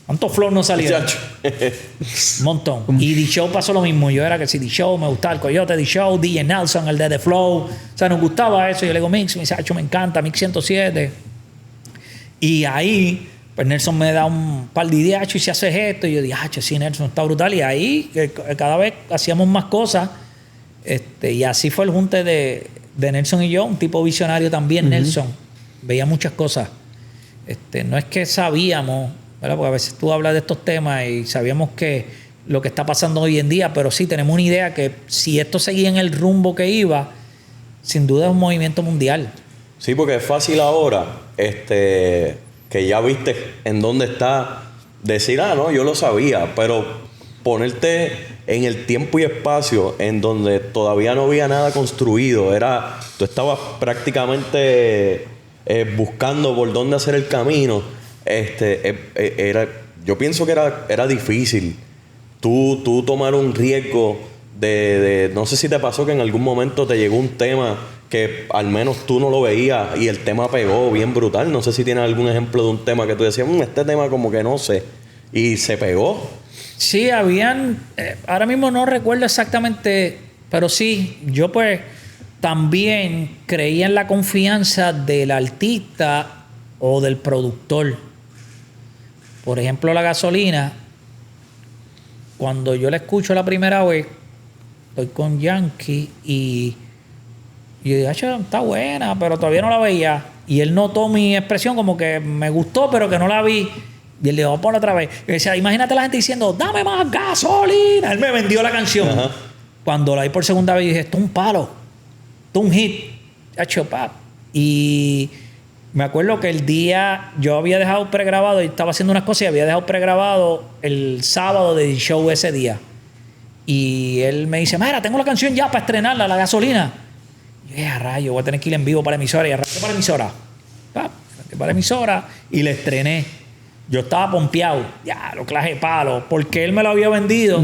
Speaker 3: ¿Cuántos Flow no salieron? Un montón. Y D-Show pasó lo mismo. Yo era que si D-Show, me gustaba el Coyote D-Show, DJ Nelson, el de The Flow. O sea, nos gustaba eso. Yo le digo, Mix, me dice, Acho, me encanta, Mix 107. Y ahí, pues Nelson me da un par de ideas, Acho, y si haces esto. Y yo dije, Acho, sí, Nelson, está brutal. Y ahí, cada vez hacíamos más cosas. Y así fue el junte de Nelson y yo, un tipo visionario también, Nelson. Veía muchas cosas. No es que sabíamos, ¿verdad? Porque a veces tú hablas de estos temas y sabíamos que lo que está pasando hoy en día, pero sí tenemos una idea que si esto seguía en el rumbo que iba, sin duda es un movimiento mundial.
Speaker 1: Sí, porque es fácil ahora, que ya viste en dónde está, decir, no, yo lo sabía, pero ponerte en el tiempo y espacio en donde todavía no había nada construido, tú estabas prácticamente buscando por dónde hacer el camino. Yo pienso que era difícil tú tomar un riesgo de no sé si te pasó que en algún momento te llegó un tema que al menos tú no lo veías y el tema pegó bien brutal. No sé si tienes algún ejemplo de un tema que tú decías, este tema como que no sé, y se pegó.
Speaker 3: Sí, habían, ahora mismo no recuerdo exactamente, pero sí, yo pues también creía en la confianza del artista o del productor. Por ejemplo, La Gasolina, cuando yo la escucho la primera vez, estoy con Yankee y yo dije, está buena, pero todavía no la veía. Y él notó mi expresión como que me gustó, pero que no la vi. Y él le dijo, ponla otra vez. Y decía, imagínate la gente diciendo, dame más gasolina. Él me vendió la canción. Ajá. Cuando la vi por segunda vez, dije, esto es un palo. Esto es un hit. Y me acuerdo que el día yo había dejado pregrabado y estaba haciendo unas cosas y había dejado pregrabado el sábado del show ese día. Y él me dice, mira, tengo la canción ya para estrenarla, La Gasolina. Y yo dije, rayo, voy a tener que ir en vivo para la emisora. Y arranqué para la emisora. Para la emisora y la estrené. Yo estaba pompeado. Ya, lo claje de palo. Porque él me lo había vendido.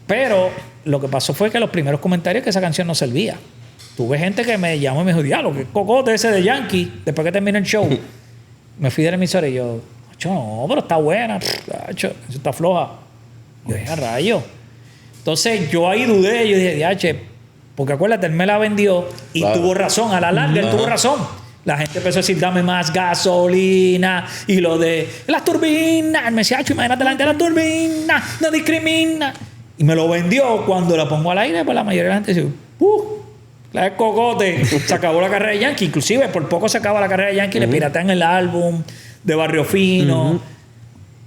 Speaker 3: Pero lo que pasó fue que los primeros comentarios que esa canción no servía. Tuve gente que me llamó y me dijo, diablo, qué cocote ese de Yankee. Después que terminé el show. Me fui de la emisora y yo, no, pero está buena. Eso está floja. Yo dije, rayo. Entonces yo ahí dudé. Yo dije, diache, porque acuérdate, él me la vendió y tuvo razón. A la larga, él tuvo razón. La gente empezó a decir, dame más gasolina. Y lo de las turbinas. Él me decía, imagínate la gente de las turbinas, no discrimina. Y me lo vendió. Cuando la pongo al aire, pues la mayoría de la gente dice, la de cocote. Se acabó la carrera de Yankee. Inclusive, por poco se acaba la carrera de Yankee. Le piratean el álbum de Barrio Fino.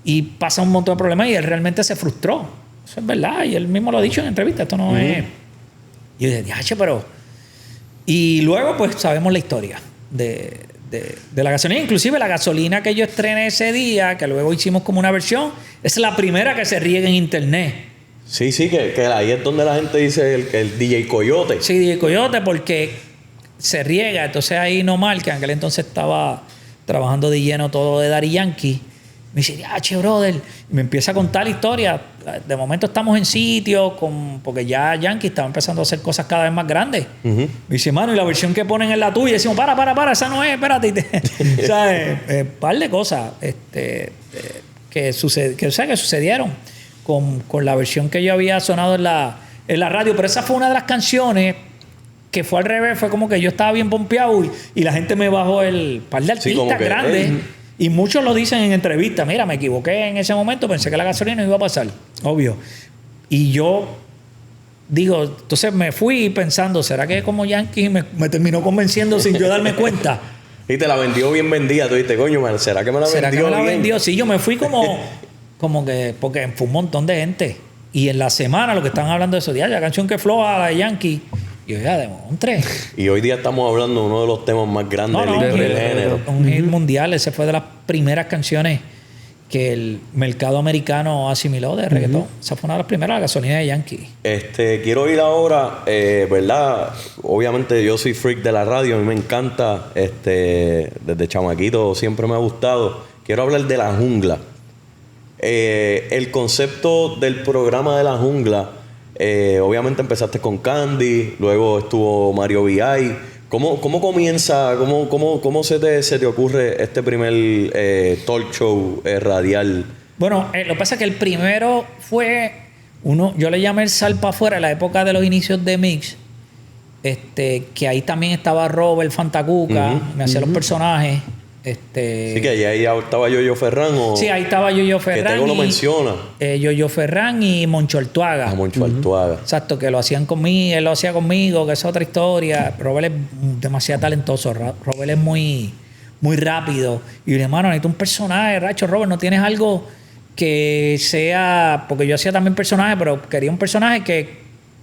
Speaker 3: Y pasa un montón de problemas. Y él realmente se frustró. Eso es verdad. Y él mismo lo ha dicho en entrevista. Esto no es... Y yo dije, diache, pero... Y luego, pues, sabemos la historia de La Gasolina. Inclusive la gasolina que yo estrené ese día, que luego hicimos como una versión, es la primera que se riega en internet.
Speaker 1: Sí, que ahí es donde la gente dice el DJ Coyote.
Speaker 3: Sí, DJ Coyote, porque se riega. Entonces ahí Nomar, que en aquel entonces estaba trabajando de lleno todo de Daddy Yankee, me dice, brother, y me empieza a contar la historia. De momento estamos en sitio, porque ya Yankee estaba empezando a hacer cosas cada vez más grandes. Me dice, mano, y la versión que ponen es la tuya. Y decimos, para, esa no es, espérate. O sea, par de cosas que sucedieron con la versión que yo había sonado en la radio. Pero esa fue una de las canciones que fue al revés. Fue como que yo estaba bien pompeado y la gente me bajó el par de artistas grandes. Y muchos lo dicen en entrevistas. Mira, me equivoqué en ese momento. Pensé que La Gasolina iba a pasar. Obvio. Y yo digo, entonces me fui pensando, ¿será que como Yankee me terminó convenciendo sin yo darme cuenta?
Speaker 1: Y te la vendió bien vendida. Tú dijiste, coño, man, ¿será que me la vendió bien? ¿Será que me la vendió?
Speaker 3: Sí, yo me fui como que... Porque fue un montón de gente. Y en la semana lo que estaban hablando de eso, la canción que floja, la de Yankee... Y yo ya demontré.
Speaker 1: Y hoy día estamos hablando de uno de los temas más grandes del género.
Speaker 3: Un hit mundial. Ese fue de las primeras canciones que el mercado americano asimiló de reggaetón. Esa fue una de las primeras, La Gasolina de Yankee.
Speaker 1: Quiero ir ahora, ¿verdad? Obviamente yo soy freak de la radio. A mí me encanta. Desde chamaquito siempre me ha gustado. Quiero hablar de La Jungla. el concepto del programa de la jungla, obviamente empezaste con Candy, luego estuvo Mario VI. ¿Cómo comienza, cómo se te ocurre este primer talk show radial?
Speaker 3: Bueno, lo que pasa es que el primero fue yo le llamé el Sal pa' Afuera, en la época de los inicios de Mix. Que ahí también estaba Robert Fantacuca, me hacía los personajes.
Speaker 1: Sí, que ahí estaba Yoyo Ferran.
Speaker 3: Sí, ahí estaba Yoyo Ferran.
Speaker 1: Que Tego lo menciona.
Speaker 3: Yoyo Ferran y Moncho Artuaga.
Speaker 1: Moncho Artuaga.
Speaker 3: Exacto, que lo hacían conmigo, él lo hacía conmigo, que es otra historia. Robert es demasiado talentoso. Robert es muy, muy rápido. Y yo le dije, hermano, necesito un personaje, Racho. Robert, ¿no tienes algo que sea...? Porque yo hacía también personajes, pero quería un personaje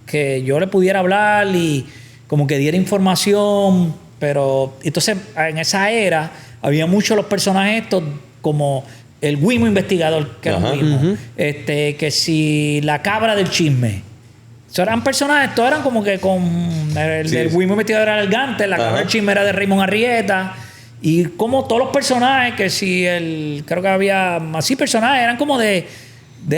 Speaker 3: que yo le pudiera hablar y como que diera información. Pero entonces, en esa era, había muchos los personajes estos, como el Wimo investigador, que era un Wimo. Que si la cabra del chisme. So, eran personajes, todos eran como que con el Wimo investigador era el Gante, la cabra del chisme era de Raymond Arrieta. Y como todos los personajes, que si creo que había así personajes, eran como de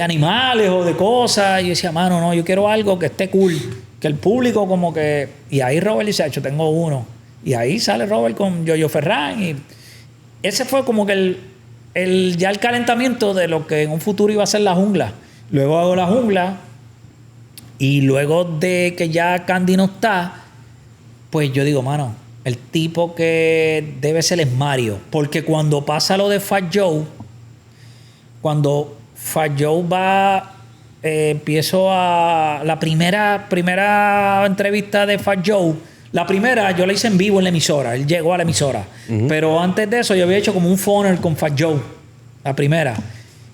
Speaker 3: animales o de cosas. Y yo decía, mano, no, yo quiero algo que esté cool. Que el público como que... Y ahí Robert dice, yo tengo uno. Y ahí sale Robert con Yoyo Ferran. Y ese fue como que ya el calentamiento de lo que en un futuro iba a ser la jungla. Luego hago la jungla. Y luego de que ya Candy no está, pues yo digo, mano, el tipo que debe ser es Mario. Porque cuando pasa lo de Fat Joe, cuando Fat Joe va... empiezo a... La primera entrevista de Fat Joe, la primera yo la hice en vivo en la emisora. Él llegó a la emisora. Pero antes de eso yo había hecho como un phone con Fat Joe. La primera.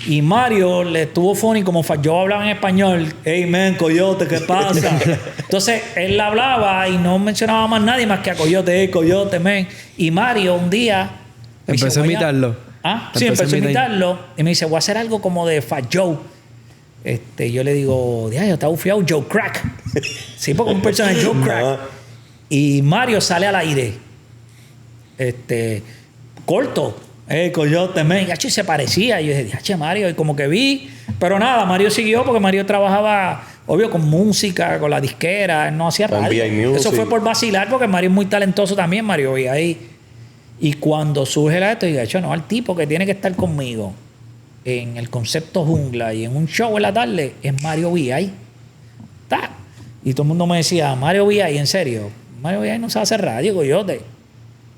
Speaker 3: Y Mario le estuvo funny, como Fat Joe hablaba en español. Hey, man, Coyote, ¿qué pasa? Entonces, él hablaba y no mencionaba más nadie más que a Coyote. Hey, Coyote, man. Y Mario un día...
Speaker 2: Empezó a imitarlo.
Speaker 3: Sí, empezó a imitarlo. Y me dice, voy a hacer algo como de Fat Joe. Yo le digo, diablo, está bufiado Joe Crack. Sí, porque un personaje Joe Crack. Y Mario sale al aire. Corto. Coyote, men. Y se parecía. Y yo dije, Mario. Y como que vi. Pero nada, Mario siguió porque Mario trabajaba, obvio, con música, con la disquera. Él no hacía radio. Eso fue por vacilar porque Mario es muy talentoso también, Mario. Y ahí. Y cuando surge esto, yo dije, no, el tipo que tiene que estar conmigo en el concepto jungla y en un show en la tarde es Mario VI. ¿Tá? Y todo el mundo me decía, Mario VI, en serio, Mario VI no sabe hacer radio, Coyote.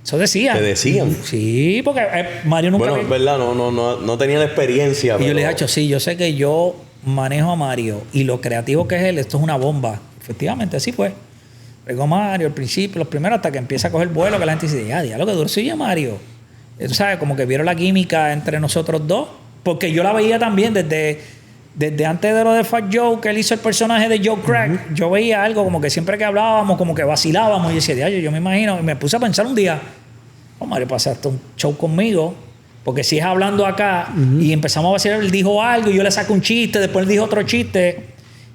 Speaker 3: Eso decían.
Speaker 1: ¿Te decían?
Speaker 3: Sí, porque Mario nunca...
Speaker 1: Bueno, es verdad, no tenía la experiencia.
Speaker 3: Y yo le dije, sí, yo sé que yo manejo a Mario y lo creativo que es él, esto es una bomba. Efectivamente, así fue. Pegó Mario al principio, los primeros, hasta que empieza a coger vuelo, que la gente dice, diablo, que duro sigue Mario. Tú sabes, como que vieron la química entre nosotros dos. Porque yo la veía también desde antes de lo de Fat Joe, que él hizo el personaje de Joe Crack. Yo veía algo como que siempre que hablábamos, como que vacilábamos. Y decía, yo me imagino. Y me puse a pensar un día, Mario, pasaste un show conmigo. Porque si es hablando acá y empezamos a vacilar, él dijo algo y yo le saco un chiste, después él dijo otro chiste.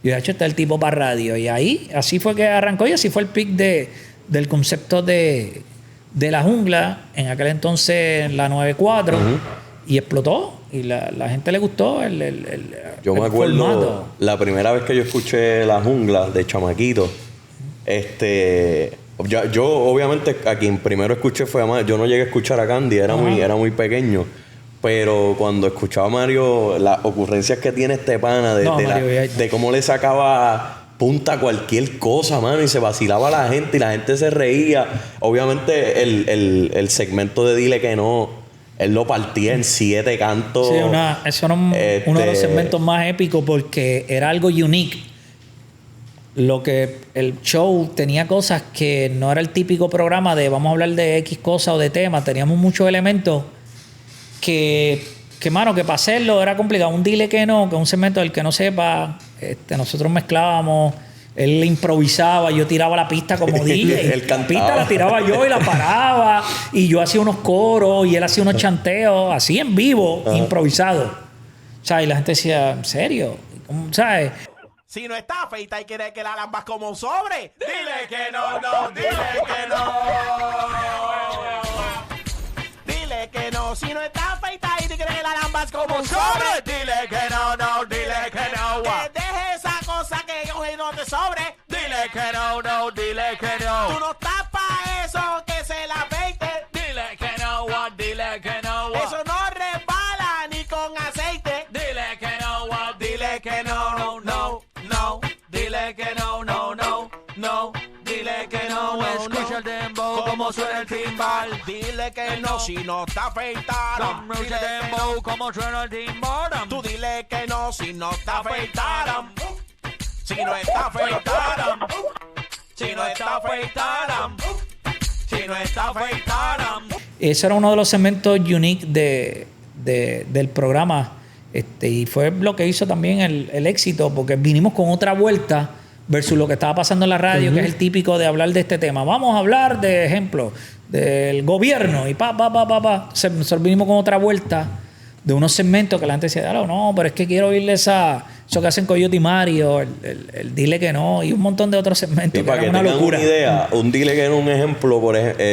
Speaker 3: Y yo dije, está el tipo para radio. Y ahí, así fue que arrancó y así fue el pic del concepto de la jungla. En aquel entonces, la 94. Y explotó. Y la gente le gustó
Speaker 1: yo me acuerdo
Speaker 3: formato.
Speaker 1: La primera vez que yo escuché La Jungla de chamaquito, yo obviamente a quien primero escuché fue a Mario. Yo no llegué a escuchar a Candy, era muy pequeño. Pero cuando escuchaba a Mario, las ocurrencias que tiene este pana de cómo le sacaba punta a cualquier cosa, mano, y se vacilaba a la gente y la gente se reía. Obviamente el segmento de Dile que no, él lo partía en 7 cantos.
Speaker 3: Sí, eso era uno de los segmentos más épicos porque era algo unique. Lo que el show tenía cosas que no era el típico programa de vamos a hablar de X cosa o de tema. Teníamos muchos elementos que mano, que para hacerlo era complicado. Un Dile que no, que es un segmento del que no sepa. Nosotros mezclábamos. Él improvisaba, yo tiraba la pista como DJ. La pista la tiraba yo y la paraba. Y yo hacía unos coros y él hacía unos chanteos, así en vivo, improvisado. O sea, y la gente decía, ¿en serio? ¿Sabes?
Speaker 4: Si no está afeita y quiere que la lambas como un sobre, dile que no, dile que no. Dile que no, si no está afeita y quiere que la lambas lambas como un sobre. Dile que no, no, dile que no. Que deje esa cosa que hoy no te sobre. Dile que no, no, dile que no. Tú no estás pa' eso, que se la peite. Dile que no, dile que no. Eso no resbala ni con aceite. Dile que no, dile que no, no, no, no. Dile que no, no, no, no. Dile que no, escucha el dembow como suena el timbal. Dile que no, si no está afeitada. Dile el dembow como suena el timbal. Tú dile que no, si no está afeitada. Si no está afeitada. Si no está afeitada. Si no está afeitada.
Speaker 3: Ese era uno de los segmentos unique del programa. Y fue lo que hizo también el éxito, porque vinimos con otra vuelta versus lo que estaba pasando en la radio, que es el típico de hablar de este tema. Vamos a hablar, de ejemplo, del gobierno y Nosotros vinimos con otra vuelta de unos segmentos que la gente decía, no, pero es que quiero oírle eso que hacen Coyote y Mario, el dile que no, y un montón de otros segmentos.
Speaker 1: Y para que
Speaker 3: una
Speaker 1: tengan
Speaker 3: locura.
Speaker 1: una idea, un dile que no, un ejemplo,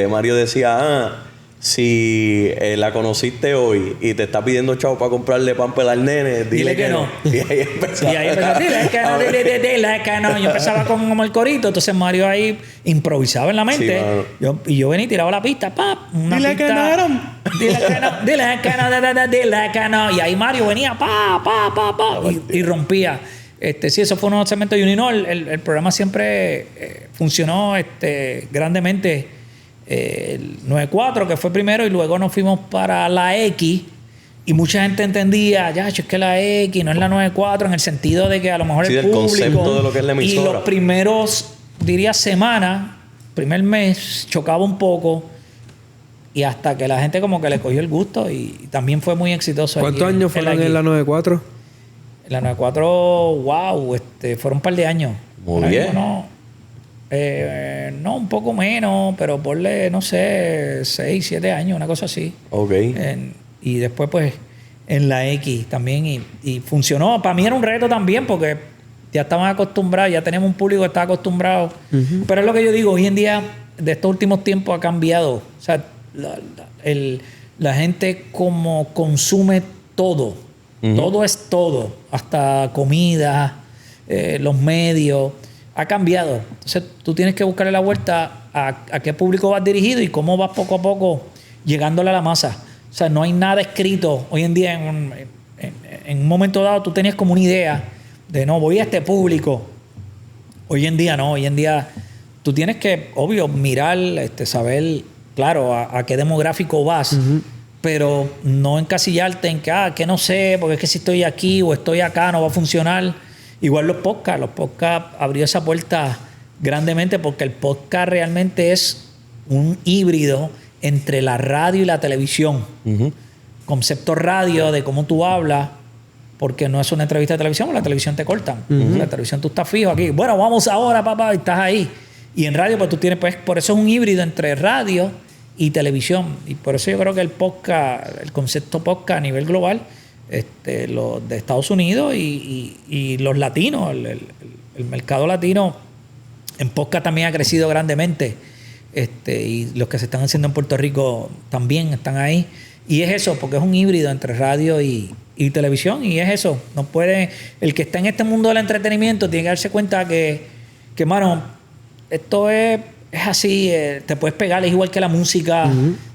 Speaker 1: Mario decía, si la conociste hoy y te está pidiendo chavo para comprarle pamper al nene, dile que no. Y ahí empezó.
Speaker 3: Y ahí empezó, dile que no, dile que no. Yo empezaba con como el corito, entonces Mario ahí improvisaba en la mente.
Speaker 1: Sí,
Speaker 3: yo venía y tiraba la pista,
Speaker 1: Dile que no,
Speaker 3: dile que no, dile que no, dile que no. Y ahí Mario venía, y rompía. Sí, eso fue unos segmentos de Uninol. El programa siempre funcionó grandemente. El 94 que fue primero y luego nos fuimos para la X y mucha gente entendía es que la X no es la 94 en el sentido de que a lo mejor el público
Speaker 1: concepto de lo que es la emisora.
Speaker 3: y los primeros semanas, primer mes chocaba un poco y hasta que la gente como que le cogió el gusto y también fue muy exitoso.
Speaker 2: ¿Cuántos años fueron en la 94?
Speaker 3: En la 94, fueron un par de años.
Speaker 1: Muy bien.
Speaker 3: No, un poco menos, pero ponle, no sé, 6, 7 años, una cosa así.
Speaker 1: Ok.
Speaker 3: Y después, pues, en la X también. Y funcionó. Para mí era un reto también, porque ya estaban acostumbrados, ya teníamos un público que estaba acostumbrado. Pero es lo que yo digo, hoy en día, de estos últimos tiempos ha cambiado. O sea, la gente como consume todo. Todo es todo. Hasta comida, los medios. Ha cambiado. Entonces tú tienes que buscarle la vuelta a qué público vas dirigido y cómo vas poco a poco llegándole a la masa. O sea, no hay nada escrito. Hoy en día, en un momento dado, tú tenías como una idea de no, voy a este público. Hoy en día no. Hoy en día tú tienes que, obvio, mirar, saber, claro, a qué demográfico vas, pero no encasillarte en que no sé, porque es que si estoy aquí o estoy acá no va a funcionar. Igual los podcasts abrió esa puerta grandemente porque el podcast realmente es un híbrido entre la radio y la televisión. Concepto radio de cómo tú hablas, porque no es una entrevista de televisión, la televisión te cortan. La televisión tú estás fijo aquí. Bueno, vamos ahora, papá, y estás ahí. Y en radio, pues tú tienes, pues, por eso es un híbrido entre radio y televisión. Y por eso yo creo que el podcast, el concepto podcast a nivel global, los de Estados Unidos y los latinos, el mercado latino en podcast también ha crecido grandemente, y los que se están haciendo en Puerto Rico también están ahí, y es eso, porque es un híbrido entre radio y televisión, y es eso. No puede, el que está en este mundo del entretenimiento tiene que darse cuenta que mano, esto es así, te puedes pegar, es igual que la música.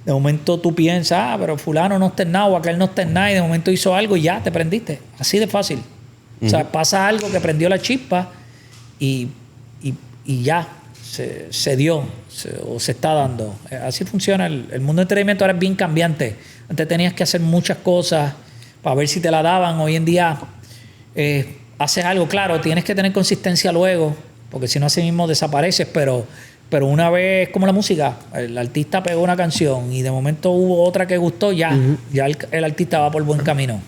Speaker 3: De momento tú piensas, pero fulano no está en nada o aquel no está en nada, y de momento hizo algo y ya te prendiste. Así de fácil. O sea, pasa algo que prendió la chispa y ya se dio o se está dando. Así funciona. El mundo del entretenimiento ahora es bien cambiante. Antes tenías que hacer muchas cosas para ver si te la daban. Hoy en día haces algo, claro, tienes que tener consistencia luego, porque si no así mismo desapareces, pero una vez, como la música, el artista pegó una canción y de momento hubo otra que gustó, ya el artista va por buen camino.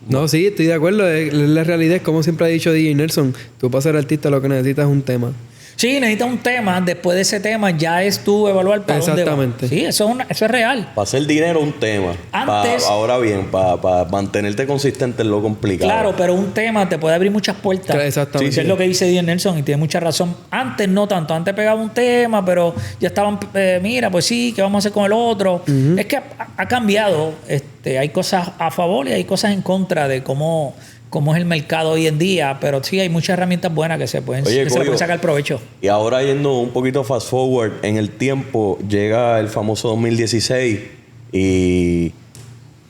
Speaker 2: No, sí, estoy de acuerdo. La realidad es como siempre ha dicho DJ Nelson, tú para ser artista lo que necesitas es un tema.
Speaker 3: Sí, necesitas un tema. Después de ese tema ya es tú evaluar para dónde va.
Speaker 2: Exactamente.
Speaker 3: Sí, eso es real.
Speaker 1: Para hacer dinero un tema.
Speaker 3: Antes-
Speaker 1: Ahora bien, para mantenerte consistente es lo complicado.
Speaker 3: Claro, pero un tema te puede abrir muchas puertas.
Speaker 2: Claro, exactamente.
Speaker 3: Que es lo que dice Díaz Nelson y tiene mucha razón. Antes no tanto. Antes pegaba un tema, pero ya estaban, mira, pues sí, ¿qué vamos a hacer con el otro? Es que ha cambiado. Hay cosas a favor y hay cosas en contra de cómo es el mercado hoy en día, pero sí hay muchas herramientas buenas que se le pueden sacar provecho.
Speaker 1: Y ahora yendo un poquito fast forward en el tiempo, llega el famoso 2016 y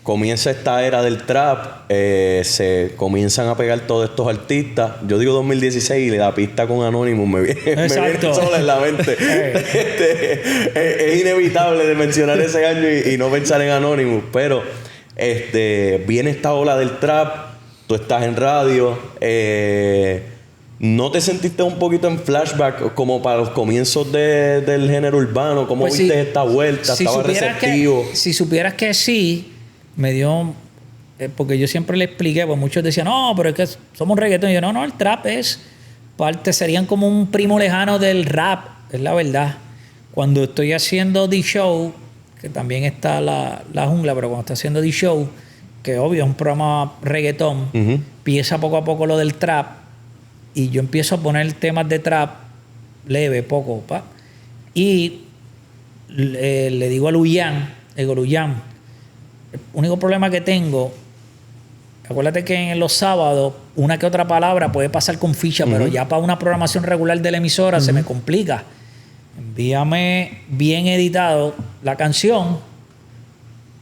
Speaker 1: comienza esta era del trap, se comienzan a pegar todos estos artistas. Yo digo 2016 y la pista con Anonymous me viene sola en la mente. Es inevitable de mencionar ese año y no pensar en Anonymous, pero viene esta ola del trap. Tú estás en radio. ¿No te sentiste un poquito en flashback como para los comienzos del género urbano? ¿Cómo
Speaker 3: Pues
Speaker 1: viste esta vuelta? ¿Estaba receptivo?
Speaker 3: Si supieras que sí, me dio... porque yo siempre le expliqué, pues muchos decían, no, pero es que somos reggaetón. Y yo, no, el trap es parte, serían como un primo lejano del rap, es la verdad. Cuando estoy haciendo The Show, que también está la jungla, pero cuando estoy haciendo The Show, que obvio es un programa reggaetón, empieza poco a poco lo del trap y yo empiezo a poner temas de trap leve, poco, y le digo a Luyan, el único problema que tengo, acuérdate que en los sábados una que otra palabra puede pasar con ficha, pero ya para una programación regular de la emisora se me complica. Envíame bien editado la canción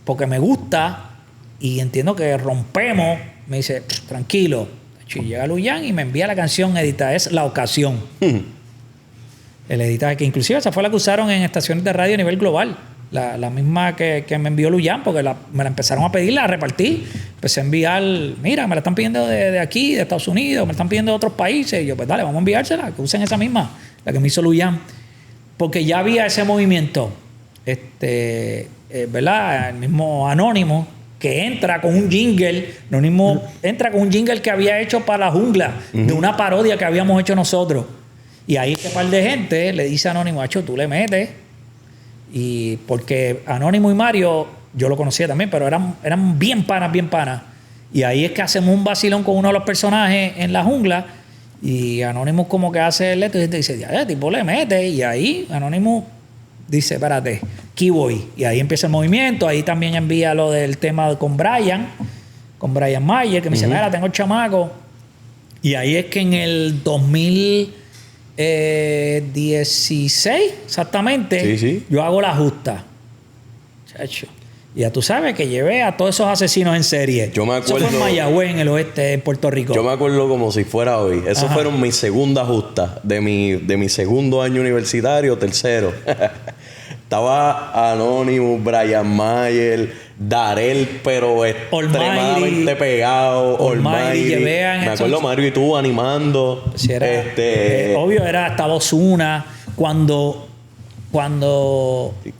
Speaker 3: porque me gusta y entiendo que rompemos. Me dice, tranquilo. Y llega Luyan y me envía la canción editada. Es La Ocasión. El editaje, que inclusive esa fue la que usaron en estaciones de radio a nivel global. La misma que me envió Luyan, porque me la empezaron a pedir, la repartí. Empecé a enviar, mira, me la están pidiendo de aquí, de Estados Unidos, me la están pidiendo de otros países. Y yo, pues dale, vamos a enviársela, que usen esa misma, la que me hizo Luyan. Porque ya había ese movimiento, ¿verdad? El mismo Anónimo, que entra con un jingle, entra con un jingle que había hecho para la jungla, de una parodia que habíamos hecho nosotros. Y ahí este par de gente le dice a Anónimo, Acho, tú le metes. Y porque Anónimo y Mario, yo lo conocía también, pero eran bien panas. Y ahí es que hacemos un vacilón con uno de los personajes en la jungla. Y Anónimo como que hace el leto y dice, ya, tipo le mete. Y ahí Anónimo dice, espérate, aquí voy. Y ahí empieza el movimiento. Ahí también envía lo del tema con Brian Mayer, que me dice, mira, tengo el chamaco. Y ahí es que en el 2016, exactamente,
Speaker 1: sí.
Speaker 3: yo hago la justa. Chacho. Ya tú sabes que llevé a todos esos asesinos en serie.
Speaker 1: Yo me acuerdo.
Speaker 3: Eso fue en Mayagüez, en el oeste, en Puerto Rico.
Speaker 1: Yo me acuerdo como si fuera hoy. Eso fueron mis segundas justas de mi segundo año universitario, tercero. Estaba Anonymous, Brian Mayer, Darel, pero extremadamente pegado.
Speaker 3: Almighty,
Speaker 1: Me acuerdo Mario y tú animando.
Speaker 3: Sí, obvio, estaba Ozuna. Cuando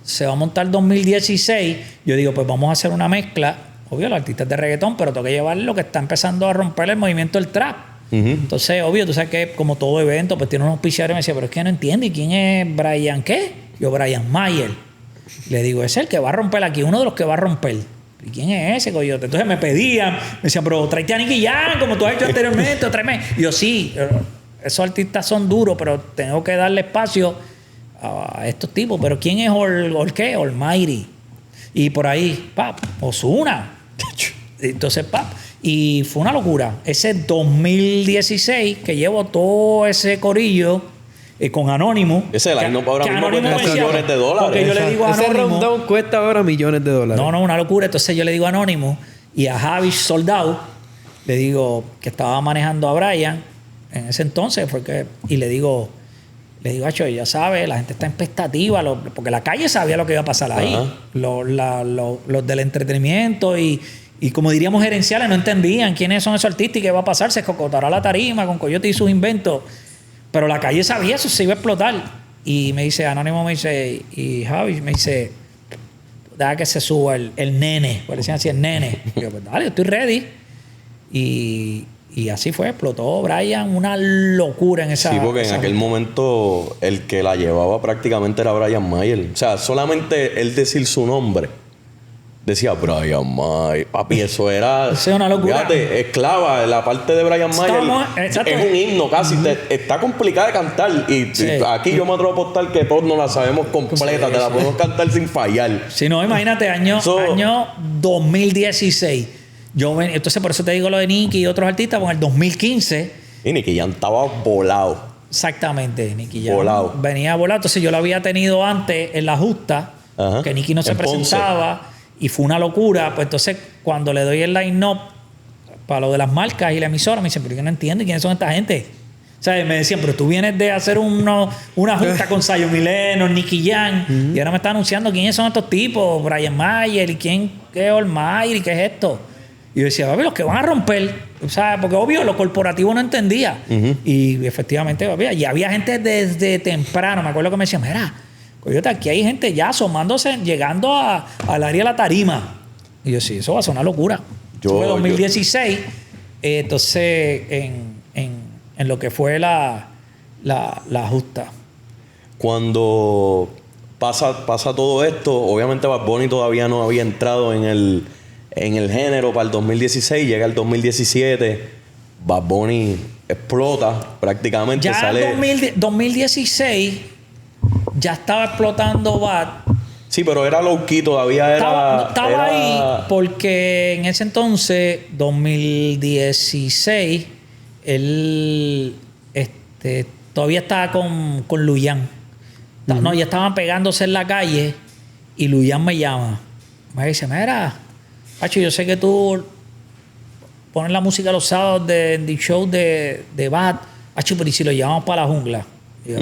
Speaker 3: se va a montar 2016, yo digo, pues vamos a hacer una mezcla. Obvio, los artistas de reggaetón, pero tengo que llevar lo que está empezando a romper el movimiento del trap. Entonces, obvio, tú sabes que como todo evento, pues tiene unos auspiciadores y me decía, pero es que no entiendo. ¿Y quién es Brian qué? Yo, Brian Mayer. Le digo, es el que va a romper aquí, uno de los que va a romper. ¿Y quién es ese, coyote? Entonces me pedían, me decían, pero tráete a Nicky Jam, como tú has hecho anteriormente, tráeme. Y yo, sí, esos artistas son duros, pero tengo que darle espacio a estos tipos. Pero ¿quién es qué? Almighty. Y por ahí, Ozuna. Entonces, y fue una locura. Ese 2016 que llevo todo ese corillo con Anónimo.
Speaker 1: Ese line-up ahora mismo cuesta millones de dólares.
Speaker 3: Porque yo le digo a
Speaker 2: Ese
Speaker 3: Anónimo,
Speaker 2: rundown cuesta ahora millones de dólares.
Speaker 3: No, una locura. Entonces yo le digo a Anónimo y a Javi Soldado, le digo que estaba manejando a Brian en ese entonces, y le digo, Acho, ya sabes, la gente está en expectativa, porque la calle sabía lo que iba a pasar ahí. Los del entretenimiento y como diríamos gerenciales no entendían quiénes son esos artistas y qué va a pasar. Se escocotará la tarima con Coyote y sus inventos. Pero la calle sabía eso, se iba a explotar. Y me dice, Anónimo me dice, y Javi me dice, deja que se suba el nene. Parecían así, el nene. Y yo, pues dale, estoy ready. Y Y así fue, explotó Brian, una locura en esa.
Speaker 1: Sí, porque en
Speaker 3: esa
Speaker 1: aquel
Speaker 3: junta.
Speaker 1: momento el que la llevaba prácticamente era Brian Mayer. O sea, solamente él decir su nombre, decía Brian Mayer. Papi, eso era...
Speaker 3: Eso es una locura.
Speaker 1: Fíjate, esclava. La parte de Brian Mayer
Speaker 3: Exacto.
Speaker 1: es un himno casi. Está complicada de cantar. Y
Speaker 3: Sí.
Speaker 1: aquí yo me atrevo a apostar que todos no la sabemos completa.
Speaker 3: Sí,
Speaker 1: Te la
Speaker 3: sí.
Speaker 1: podemos cantar sin fallar.
Speaker 3: Si no, imagínate, año 2016. Entonces, por eso te digo lo de Nicky y otros artistas, porque en el 2015...
Speaker 1: Y Nicky Jam estaba volado.
Speaker 3: Exactamente, Nicky Jam
Speaker 1: Volado.
Speaker 3: venía volado. Entonces yo lo había tenido antes en la justa,
Speaker 1: Ajá.
Speaker 3: que Nicky no se
Speaker 1: En Ponce.
Speaker 3: presentaba y fue una locura. Pues entonces cuando le doy el line-up para lo de las marcas y la emisora, me dicen, pero yo no entiendo quiénes son esta gente. O sea, me decían, pero tú vienes de hacer una justa con Zion Mileno, Nicky Jam, y ahora me está anunciando quiénes son estos tipos, Brian Mayer, y quién es All Mayer, y qué es esto. Y yo decía, papi, los que van a romper, o sea, porque obvio, lo corporativo no entendía. Y efectivamente, papi, y había gente desde temprano, me acuerdo que me decían, mira, coyote, aquí hay gente ya asomándose, llegando al área de la tarima. Y yo, sí, eso va a ser una locura. Eso fue 2016, entonces, en lo que fue la justa.
Speaker 1: Cuando pasa todo esto, obviamente Bad Bunny todavía no había entrado en el género para el 2016. Llega el 2017, Bad Bunny explota prácticamente.
Speaker 3: Ya
Speaker 1: sale...
Speaker 3: en 2016 ya estaba explotando Bad.
Speaker 1: Sí, pero era low key, todavía era...
Speaker 3: Estaba ahí porque en ese entonces, 2016, él todavía estaba con Luyan. No, ya estaban pegándose en la calle y Luyan me llama. Me dice, mira, Pacho, yo sé que tú pones la música los sábados del show de Bad. Pacho, pero ¿y si lo llevamos para la jungla? Y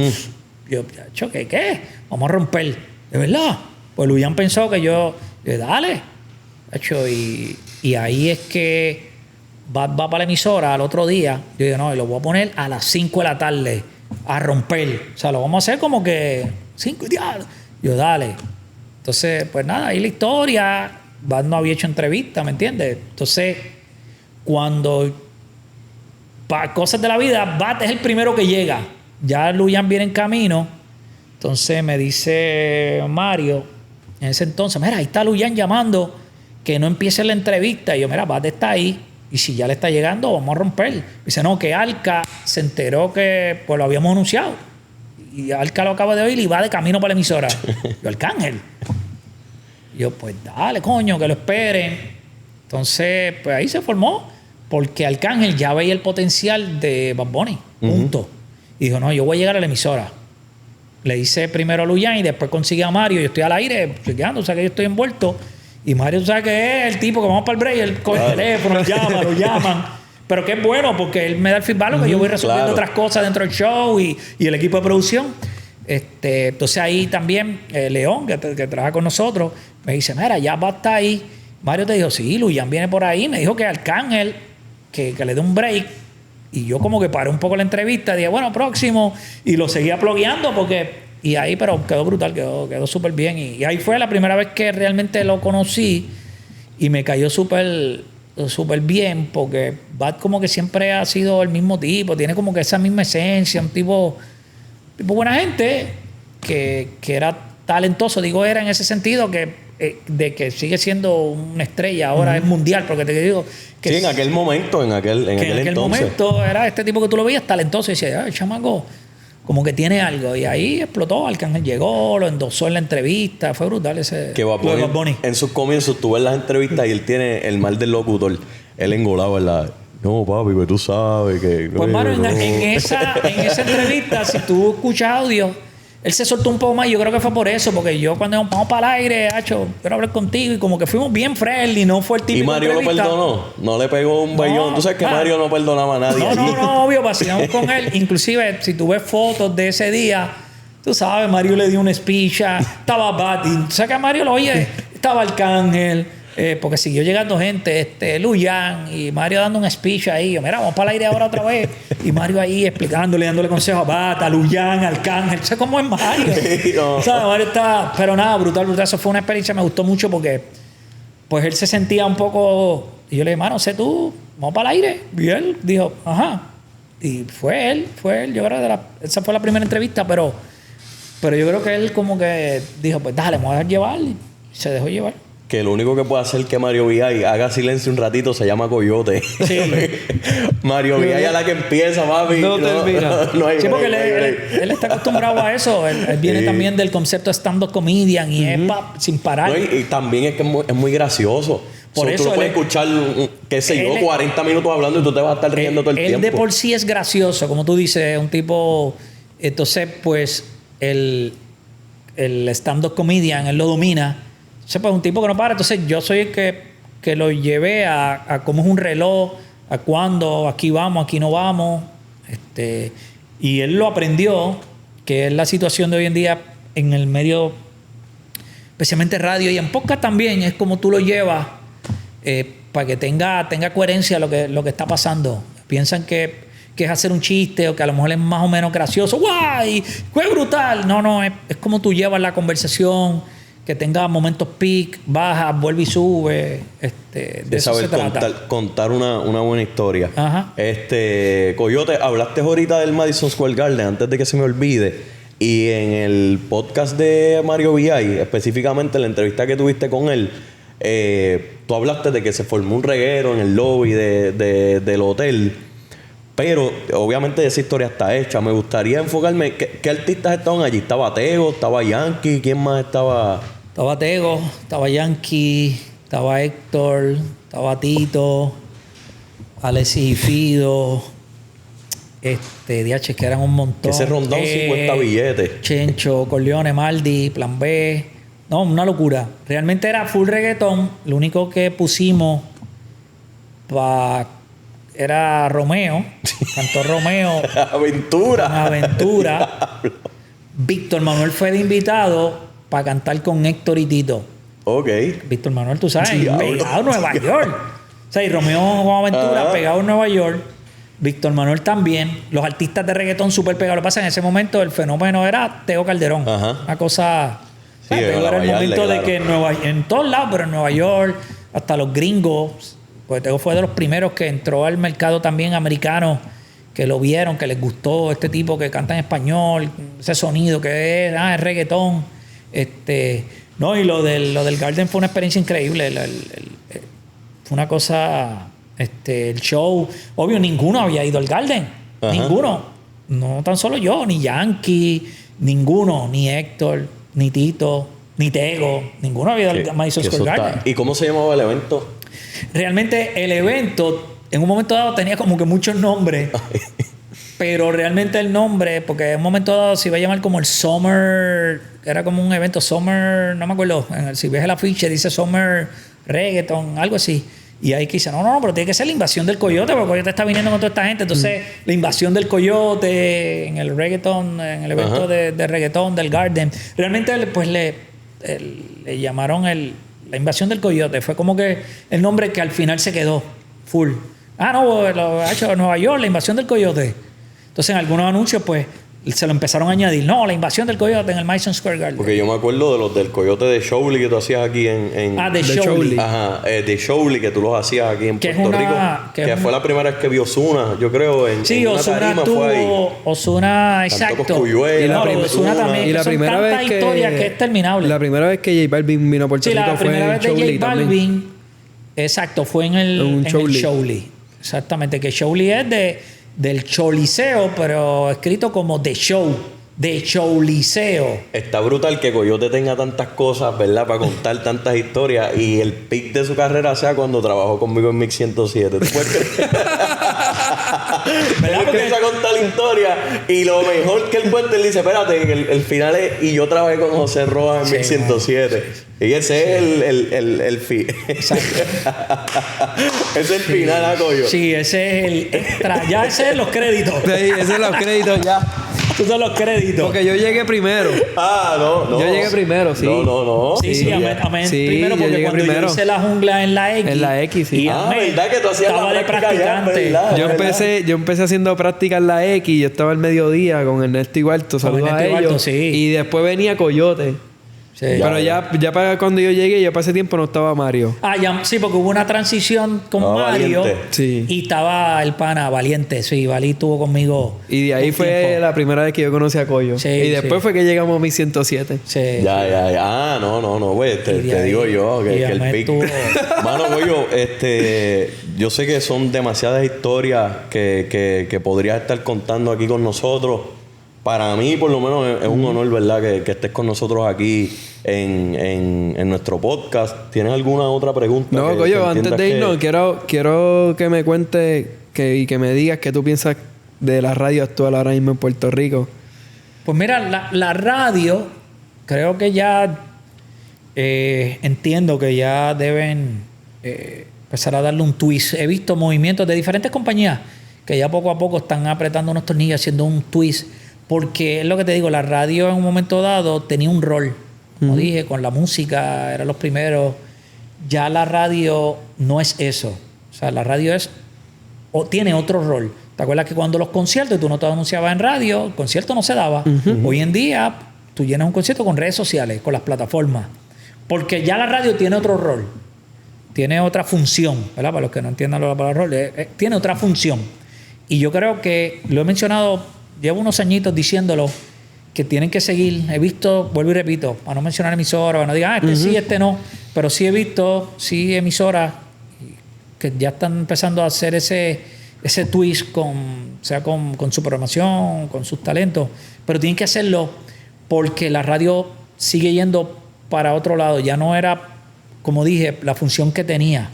Speaker 3: yo, Pacho, ¿qué? Vamos a romper. ¿De verdad? Pues Luyan pensó que yo dale. Pacho, y ahí es que Bad va para la emisora al otro día. Yo digo, no, y lo voy a poner a las 5 de la tarde a romper. O sea, lo vamos a hacer como que 5 y ya. Yo, dale. Entonces, pues nada, ahí la historia. Bad no había hecho entrevista, ¿me entiendes? Entonces, cuando para cosas de la vida, Bad es el primero que llega. Ya Luyan viene en camino. Entonces me dice Mario, en ese entonces, mira, ahí está Luyan llamando, que no empiece la entrevista. Y yo, mira, Bad está ahí. Y si ya le está llegando, vamos a romper. Dice, no, que Alca se enteró que pues lo habíamos anunciado. Y Alca lo acaba de oír y va de camino para la emisora. Yo, Arcángel. Yo, pues dale, coño, que lo esperen. Entonces, pues ahí se formó. Porque Arcángel ya veía el potencial de Bad Bunny. Punto. Y dijo, no, yo voy a llegar a la emisora. Le dice primero a Luyan y después consigue a Mario. Yo estoy al aire chequeando, o sea que yo estoy envuelto. Y Mario, tú sabes que es el tipo que vamos para el break, él coge el teléfono, lo llaman. Pero que es bueno porque él me da el feedback, que yo voy resolviendo otras cosas dentro del show y el equipo de producción. Entonces ahí también León, que trabaja con nosotros, me dice, mira, ya va a estar ahí. Mario te dijo, sí, Luyan viene por ahí. Me dijo que Arcángel, que le dé un break. Y yo como que paré un poco la entrevista. Dije, bueno, próximo. Y lo seguía plugueando porque... Y ahí, pero quedó brutal, quedó súper bien. Y ahí fue la primera vez que realmente lo conocí. Y me cayó súper bien porque Bad como que siempre ha sido el mismo tipo. Tiene como que esa misma esencia. Un tipo buena gente que era talentoso. Digo, era en ese sentido de que sigue siendo una estrella. Ahora es mundial, porque te digo... Que
Speaker 1: sí, en aquel momento, en aquel entonces.
Speaker 3: Momento era este tipo que tú lo veías talentoso y decías, ay, chamaco, como que tiene algo. Y ahí explotó, Arcángel llegó, lo endosó en la entrevista. Fue brutal ese...
Speaker 1: Que Bad Bunny, en sus comienzos, tú ves las entrevistas y él tiene el mal del locutor. Él engolado, ¿verdad? No, papi, pero tú sabes que...
Speaker 3: Pues, mano, en esa entrevista, si tú escuchas audio, él se soltó un poco más. Yo creo que fue por eso, porque yo cuando vamos para el aire, hacho, quiero hablar contigo, y como que fuimos bien friendly, no fue el típico.
Speaker 1: ¿Y Mario lo perdonó? ¿No le pegó un bellón? Tú sabes que Mario no perdonaba a nadie.
Speaker 3: No, obvio, vacilamos con él. Inclusive, si tú ves fotos de ese día, tú sabes, Mario le dio un speech, estaba Bati. Tú sabes que a Mario lo oye, estaba Arcángel, porque siguió llegando gente, Luyan, y Mario dando un speech ahí. Yo, mira, vamos para el aire ahora otra vez. Y Mario ahí explicándole, dándole consejos a Bata, a Luyan, a Arcángel. ¿Sabes cómo es Mario? O sea, Mario está... Pero nada, brutal. Eso fue una experiencia, me gustó mucho porque pues él se sentía un poco... Y yo le dije, mano, sé tú, vamos para el aire. Y él dijo, ajá. Y fue él. Yo creo que esa fue la primera entrevista, pero yo creo que él como que dijo, pues dale, me voy a dejar llevar. Y se dejó llevar.
Speaker 1: Que lo único que puede hacer que Mario Villay haga silencio un ratito se llama Coyote.
Speaker 3: Sí.
Speaker 1: Mario Villay a la que empieza, papi.
Speaker 2: No termina.
Speaker 1: No hay
Speaker 3: Sí, porque
Speaker 1: break.
Speaker 3: él está acostumbrado a eso. Él viene también del concepto de stand-up comedian y es sin parar.
Speaker 1: No, y también es que es muy gracioso.
Speaker 3: Por
Speaker 1: Tú
Speaker 3: eso
Speaker 1: lo puedes
Speaker 3: él-
Speaker 1: escuchar, qué sé yo,
Speaker 3: él-
Speaker 1: 40 minutos hablando y tú te vas a estar riendo todo el
Speaker 3: Él
Speaker 1: tiempo.
Speaker 3: de por sí es gracioso, como tú dices, es un tipo. Entonces, pues, el stand-up comedian, él lo domina. Entonces, pues, un tipo que no para. Entonces, yo soy el que lo llevé a cómo es un reloj, a cuándo, aquí vamos, aquí no vamos. Y él lo aprendió, que es la situación de hoy en día en el medio, especialmente radio y en podcast también, es como tú lo llevas para que tenga coherencia lo que está pasando. Piensan que es hacer un chiste o que a lo mejor es más o menos gracioso. ¡Guay! ¡Fue brutal! No, es como tú llevas la conversación, que tenga momentos peak, baja, vuelve y sube. De eso
Speaker 1: saber
Speaker 3: se trata.
Speaker 1: contar una buena historia.
Speaker 3: Ajá.
Speaker 1: Coyote, hablaste ahorita del Madison Square Garden, antes de que se me olvide. Y en el podcast de Mario Villay, específicamente en la entrevista que tuviste con él, tú hablaste de que se formó un reguero en el lobby del hotel. Pero obviamente esa historia está hecha. Me gustaría enfocarme. ¿Qué artistas estaban allí? ¿Estaba Tego? ¿Estaba Yankee? ¿Quién más estaba?
Speaker 3: Estaba Tego, estaba Yankee, estaba Héctor, estaba Tito, Alexis y Fido, DH, que eran un montón.
Speaker 1: Ese rondón 50 billetes.
Speaker 3: Chencho, Corleone, Maldi, Plan B. No, una locura. Realmente era full reggaetón. Lo único que pusimos era Romeo. Cantó Romeo.
Speaker 1: Aventura.
Speaker 3: Aventura. Víctor Manuel fue de invitado para cantar con Héctor y Tito.
Speaker 1: Ok.
Speaker 3: Víctor Manuel, tú sabes,
Speaker 1: Diablo.
Speaker 3: pegado en Nueva York. O sea, y Romeo con Aventura, pegado en Nueva York. Víctor Manuel también. Los artistas de reggaetón súper pegados. Lo que pasa en ese momento, el fenómeno era Tego Calderón.
Speaker 1: Ajá.
Speaker 3: Una cosa...
Speaker 1: Sí,
Speaker 3: Tego era el
Speaker 1: bailarle,
Speaker 3: momento de
Speaker 1: claro.
Speaker 3: que en todos lados, pero en Nueva York, hasta los gringos, pues Tego fue de los primeros que entró al mercado también americano, que lo vieron, que les gustó este tipo que canta en español, ese sonido que es reggaetón. No, y lo del Garden fue una experiencia increíble. Fue una cosa, el show. Obvio, ninguno había ido al Garden.
Speaker 1: Ajá.
Speaker 3: Ninguno. No tan solo yo, ni Yankee, ninguno, ni Héctor, ni Tito, ni Tego. Ninguno había ido al Madison Square Garden.
Speaker 1: ¿Y cómo se llamaba el evento?
Speaker 3: Realmente el evento, en un momento dado, tenía como que muchos nombres. Pero realmente el nombre, porque en un momento dado se iba a llamar como el Summer, era como un evento Summer, no me acuerdo, si ves el afiche dice Summer Reggaeton, algo así. Y ahí quise, no, pero tiene que ser la invasión del Coyote, porque el Coyote está viniendo con toda esta gente. Entonces, la invasión del Coyote en el reggaeton, en el evento de reggaetón del Garden. Realmente, pues le llamaron la invasión del Coyote. Fue como que el nombre que al final se quedó full. No, lo ha hecho Nueva York, la invasión del Coyote. Entonces, en algunos anuncios, pues, se lo empezaron a añadir. No, la invasión del Coyote en el Madison Square Garden.
Speaker 1: Porque yo me acuerdo de los del Coyote de Showley que tú hacías aquí en
Speaker 3: de
Speaker 2: de
Speaker 3: Showley.
Speaker 2: Showley.
Speaker 1: Ajá, de Showley que tú los hacías aquí en
Speaker 3: Que es
Speaker 1: Puerto
Speaker 3: una-
Speaker 1: Rico.
Speaker 3: que
Speaker 1: Que
Speaker 3: es
Speaker 1: fue
Speaker 3: un-
Speaker 1: la primera vez que vi Ozuna, yo creo, en
Speaker 3: Sí,
Speaker 1: una
Speaker 3: Ozuna
Speaker 1: tarima fue ahí.
Speaker 3: tuvo... Ozuna,
Speaker 1: Cantó
Speaker 3: exacto.
Speaker 1: Cosculluela,
Speaker 2: Y la
Speaker 3: No,
Speaker 2: prim-
Speaker 3: Ozuna también.
Speaker 2: Y la
Speaker 3: son
Speaker 2: primera
Speaker 3: tantas
Speaker 2: vez que...
Speaker 3: historias que es terminable.
Speaker 2: La primera vez que J Balvin vino a Puerto
Speaker 3: Sí,
Speaker 2: Rico
Speaker 3: la
Speaker 2: fue
Speaker 3: primera
Speaker 2: en
Speaker 3: vez de
Speaker 2: Showley
Speaker 3: J
Speaker 2: también.
Speaker 3: Balvin, exacto, fue en el
Speaker 2: Showley.
Speaker 3: Showley. Exactamente, que Showley es del Choliseo, pero escrito como The Show, de Choliseo.
Speaker 1: Está brutal que Coyote tenga tantas cosas, ¿verdad? Para contar tantas historias y el pic de su carrera sea cuando trabajó conmigo en Mix 107. ¿Tú puedes creer?
Speaker 3: ¿Verdad?
Speaker 1: Él
Speaker 3: Porque-
Speaker 1: empieza a contar la historia y lo mejor que él cuenta, él dice, espérate, que el final es, y yo trabajé con José Rojas en
Speaker 3: Sí,
Speaker 1: Mix 107. Y ese es el fin.
Speaker 3: Exacto.
Speaker 1: Ese es el final, ¿ah, Coyo?
Speaker 3: Sí, ese es el extra. Ya ese es los créditos.
Speaker 2: Sí, esos son los créditos ya.
Speaker 3: Esos son los créditos.
Speaker 2: Porque yo llegué primero.
Speaker 1: Ah, no.
Speaker 2: Yo llegué primero, sí.
Speaker 1: No.
Speaker 3: Sí, amén.
Speaker 2: Sí,
Speaker 3: Primero,
Speaker 2: yo
Speaker 3: porque
Speaker 2: llegué
Speaker 3: cuando
Speaker 2: primero.
Speaker 3: yo hice la jungla en la X.
Speaker 2: En la X, sí.
Speaker 3: y
Speaker 1: Ah,
Speaker 3: amén,
Speaker 1: ¿verdad que tú hacías
Speaker 3: estaba
Speaker 1: la
Speaker 3: de
Speaker 1: práctica allá?
Speaker 3: practicante.
Speaker 1: ¿Verdad?
Speaker 2: Yo empecé haciendo práctica en la X, yo estaba al mediodía con Ernesto Iguarto, saludos a
Speaker 3: Ernesto
Speaker 2: ellos.
Speaker 3: Iguarto, sí.
Speaker 2: Y después venía Coyote.
Speaker 3: Sí.
Speaker 2: Pero ya para cuando yo llegué, ya para ese tiempo no estaba Mario.
Speaker 3: Ya, sí, porque hubo una transición con Mario.
Speaker 1: Valiente.
Speaker 2: Sí.
Speaker 3: Y estaba el pana Valiente. Sí, Valí estuvo conmigo.
Speaker 2: Y de ahí
Speaker 3: un
Speaker 2: fue
Speaker 3: tiempo.
Speaker 2: la primera vez que yo conocí a Coyo.
Speaker 3: Sí,
Speaker 2: y después
Speaker 3: sí.
Speaker 2: fue que llegamos a 1107.
Speaker 3: Sí.
Speaker 1: Ya. No, güey.
Speaker 3: Y de
Speaker 1: Te
Speaker 3: ahí-
Speaker 1: digo yo
Speaker 3: y
Speaker 1: que el
Speaker 3: Ahmed
Speaker 1: pick.
Speaker 3: tuvo-
Speaker 1: Mano, Goyo, yo sé que son demasiadas historias que podrías estar contando aquí con nosotros. Para mí, por lo menos, es un honor, ¿verdad? Que estés con nosotros aquí en nuestro podcast. ¿Tienes alguna otra pregunta?
Speaker 2: No,
Speaker 1: que
Speaker 2: Coyo, antes
Speaker 1: entiendas
Speaker 2: de irnos,
Speaker 1: que-
Speaker 2: quiero que me cuentes y que me digas qué tú piensas de la radio actual ahora mismo en Puerto Rico.
Speaker 3: Pues mira, la radio, creo que ya entiendo que ya deben empezar a darle un twist. He visto movimientos de diferentes compañías que ya poco a poco están apretando unos tornillos, haciendo un twist. Porque es lo que te digo, la radio en un momento dado tenía un rol. Como dije, con la música, eran los primeros. Ya la radio no es eso. O sea, la radio tiene otro rol. ¿Te acuerdas que cuando los conciertos tú no te anunciabas en radio, el concierto no se daba? Hoy en día tú llenas un concierto con redes sociales, con las plataformas. Porque ya la radio tiene otro rol. Tiene otra función, ¿verdad? Para los que no entiendan la palabra rol, tiene otra función. Y yo creo que, lo he mencionado, llevo unos añitos diciéndolo, que tienen que seguir. He visto, vuelvo y repito, para no mencionar emisoras, para no digan, sí, no. Pero sí he visto, emisoras que ya están empezando a hacer ese twist con su programación, con sus talentos. Pero tienen que hacerlo porque la radio sigue yendo para otro lado. Ya no era, como dije, la función que tenía.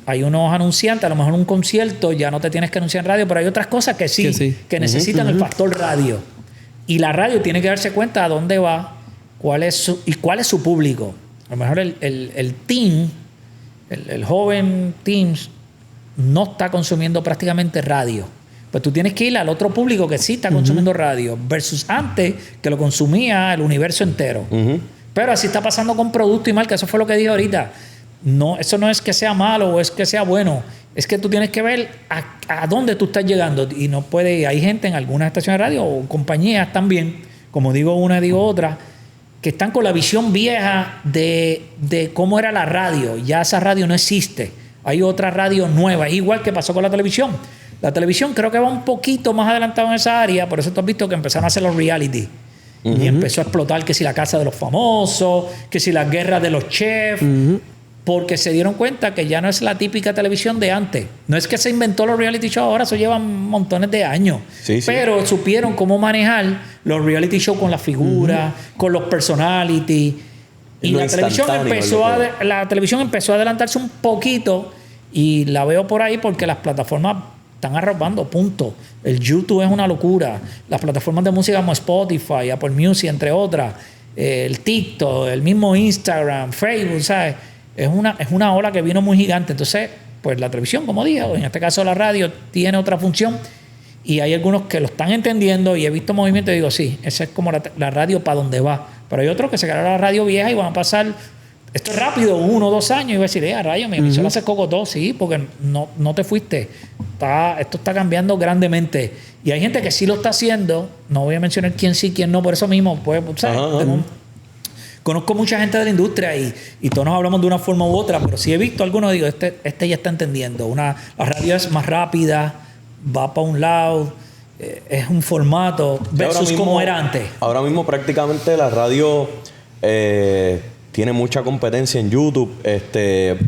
Speaker 3: Hay unos anunciantes, a lo mejor un concierto ya no te tienes que anunciar en radio, pero hay otras cosas que que necesitan el factor radio. Y la radio tiene que darse cuenta a dónde va, cuál es su público. A lo mejor el team, el joven team, no está consumiendo prácticamente radio. Pues tú tienes que ir al otro público que sí está consumiendo radio, versus antes que lo consumía el universo entero. Pero así está pasando con producto y marca. Eso fue lo que dije ahorita. No, eso no es que sea malo o es que sea bueno. Es que tú tienes que ver a dónde tú estás llegando. Y no puede. Hay gente en algunas estaciones de radio o compañías también, como digo una, digo otra, que están con la visión vieja de cómo era la radio. Ya esa radio no existe. Hay otra radio nueva. Es igual que pasó con la televisión. La televisión creo que va un poquito más adelantado en esa área. Por eso tú has visto que empezaron a hacer los reality. Y empezó a explotar que si la casa de los famosos, que si las guerras de los chefs. Porque se dieron cuenta que ya no es la típica televisión de antes. No es que se inventó los reality shows ahora, eso llevan montones de años.
Speaker 1: Sí.
Speaker 3: Pero supieron cómo manejar los reality shows con las figuras, con los personality. Y
Speaker 1: Lo
Speaker 3: la televisión empezó a adelantarse un poquito. Y la veo por ahí porque las plataformas están arrobando, punto. El YouTube es una locura. Las plataformas de música como Spotify, Apple Music, entre otras. El TikTok, el mismo Instagram, Facebook, ¿sabes? Es una ola que vino muy gigante. Entonces, pues la televisión, como dije, o en este caso la radio, tiene otra función. Y hay algunos que lo están entendiendo y he visto movimientos y digo, sí, esa es como la radio para donde va. Pero hay otros que se quedaron a la radio vieja y van a pasar... Esto es rápido, 1 o 2 años, y voy a decir, rayo, mi emisora hace cocotó, sí, porque no te fuiste. Esto está cambiando grandemente. Y hay gente que sí lo está haciendo, no voy a mencionar quién sí, quién no, por eso mismo, pues, ¿sabes? Conozco mucha gente de la industria y todos nos hablamos de una forma u otra, pero sí he visto algunos, digo, este ya está entendiendo. La radio es más rápida, va para un lado, es un formato versus como era antes.
Speaker 1: Ahora mismo prácticamente la radio tiene mucha competencia en YouTube,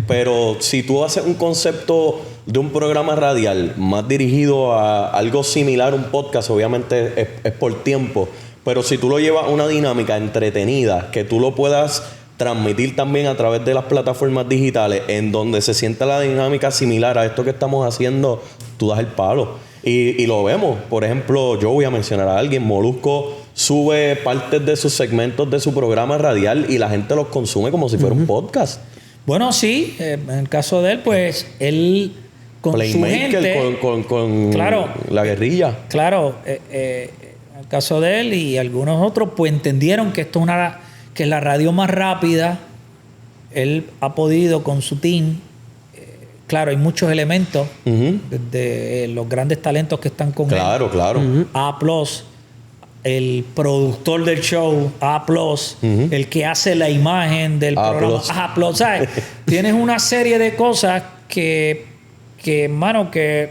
Speaker 1: pero si tú haces un concepto de un programa radial más dirigido a algo similar a un podcast, obviamente es por tiempo, pero si tú lo llevas a una dinámica entretenida, que tú lo puedas transmitir también a través de las plataformas digitales, en donde se sienta la dinámica similar a esto que estamos haciendo, tú das el palo. Y lo vemos. Por ejemplo, yo voy a mencionar a alguien, Molusco sube partes de sus segmentos de su programa radial y la gente los consume como si fuera un podcast.
Speaker 3: Bueno, sí, en el caso de él, pues él con
Speaker 1: Playmaker,
Speaker 3: su gente,
Speaker 1: con
Speaker 3: claro,
Speaker 1: la guerrilla.
Speaker 3: Claro, en el caso de él y algunos otros, pues entendieron que esto que es la radio más rápida. Él ha podido con su team. Claro, hay muchos elementos de los grandes talentos que están con él.
Speaker 1: Claro.
Speaker 3: A+, el productor del show, A+, el que hace la imagen del programa, A+, ¿sabes? Tienes una serie de cosas que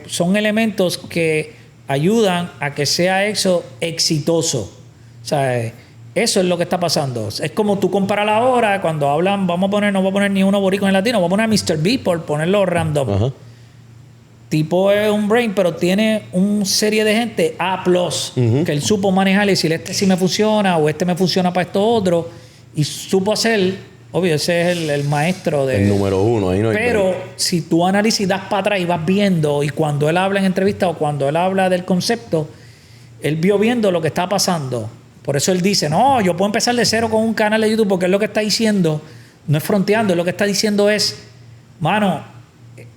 Speaker 3: son elementos que ayudan a que sea eso exitoso. ¿Sabes? Eso es lo que está pasando. Es como tú comparas ahora cuando hablan, no voy a poner ni uno boricua en latino, voy a poner a Mr. B por ponerlo random.
Speaker 1: Ajá.
Speaker 3: Tipo es un brain, pero tiene una serie de gente A+, que él supo manejar y decir, este sí me funciona o este me funciona para esto otro. Y supo hacer, obvio, ese es el maestro de...
Speaker 1: El número uno. Ahí no hay
Speaker 3: pero
Speaker 1: break.
Speaker 3: si tú analizas y das para atrás y vas viendo, y cuando él habla en entrevista o cuando él habla del concepto, él vio viendo lo que está pasando. Por eso él dice, no, yo puedo empezar de cero con un canal de YouTube, porque es lo que está diciendo, no es fronteando, es lo que está diciendo es, mano,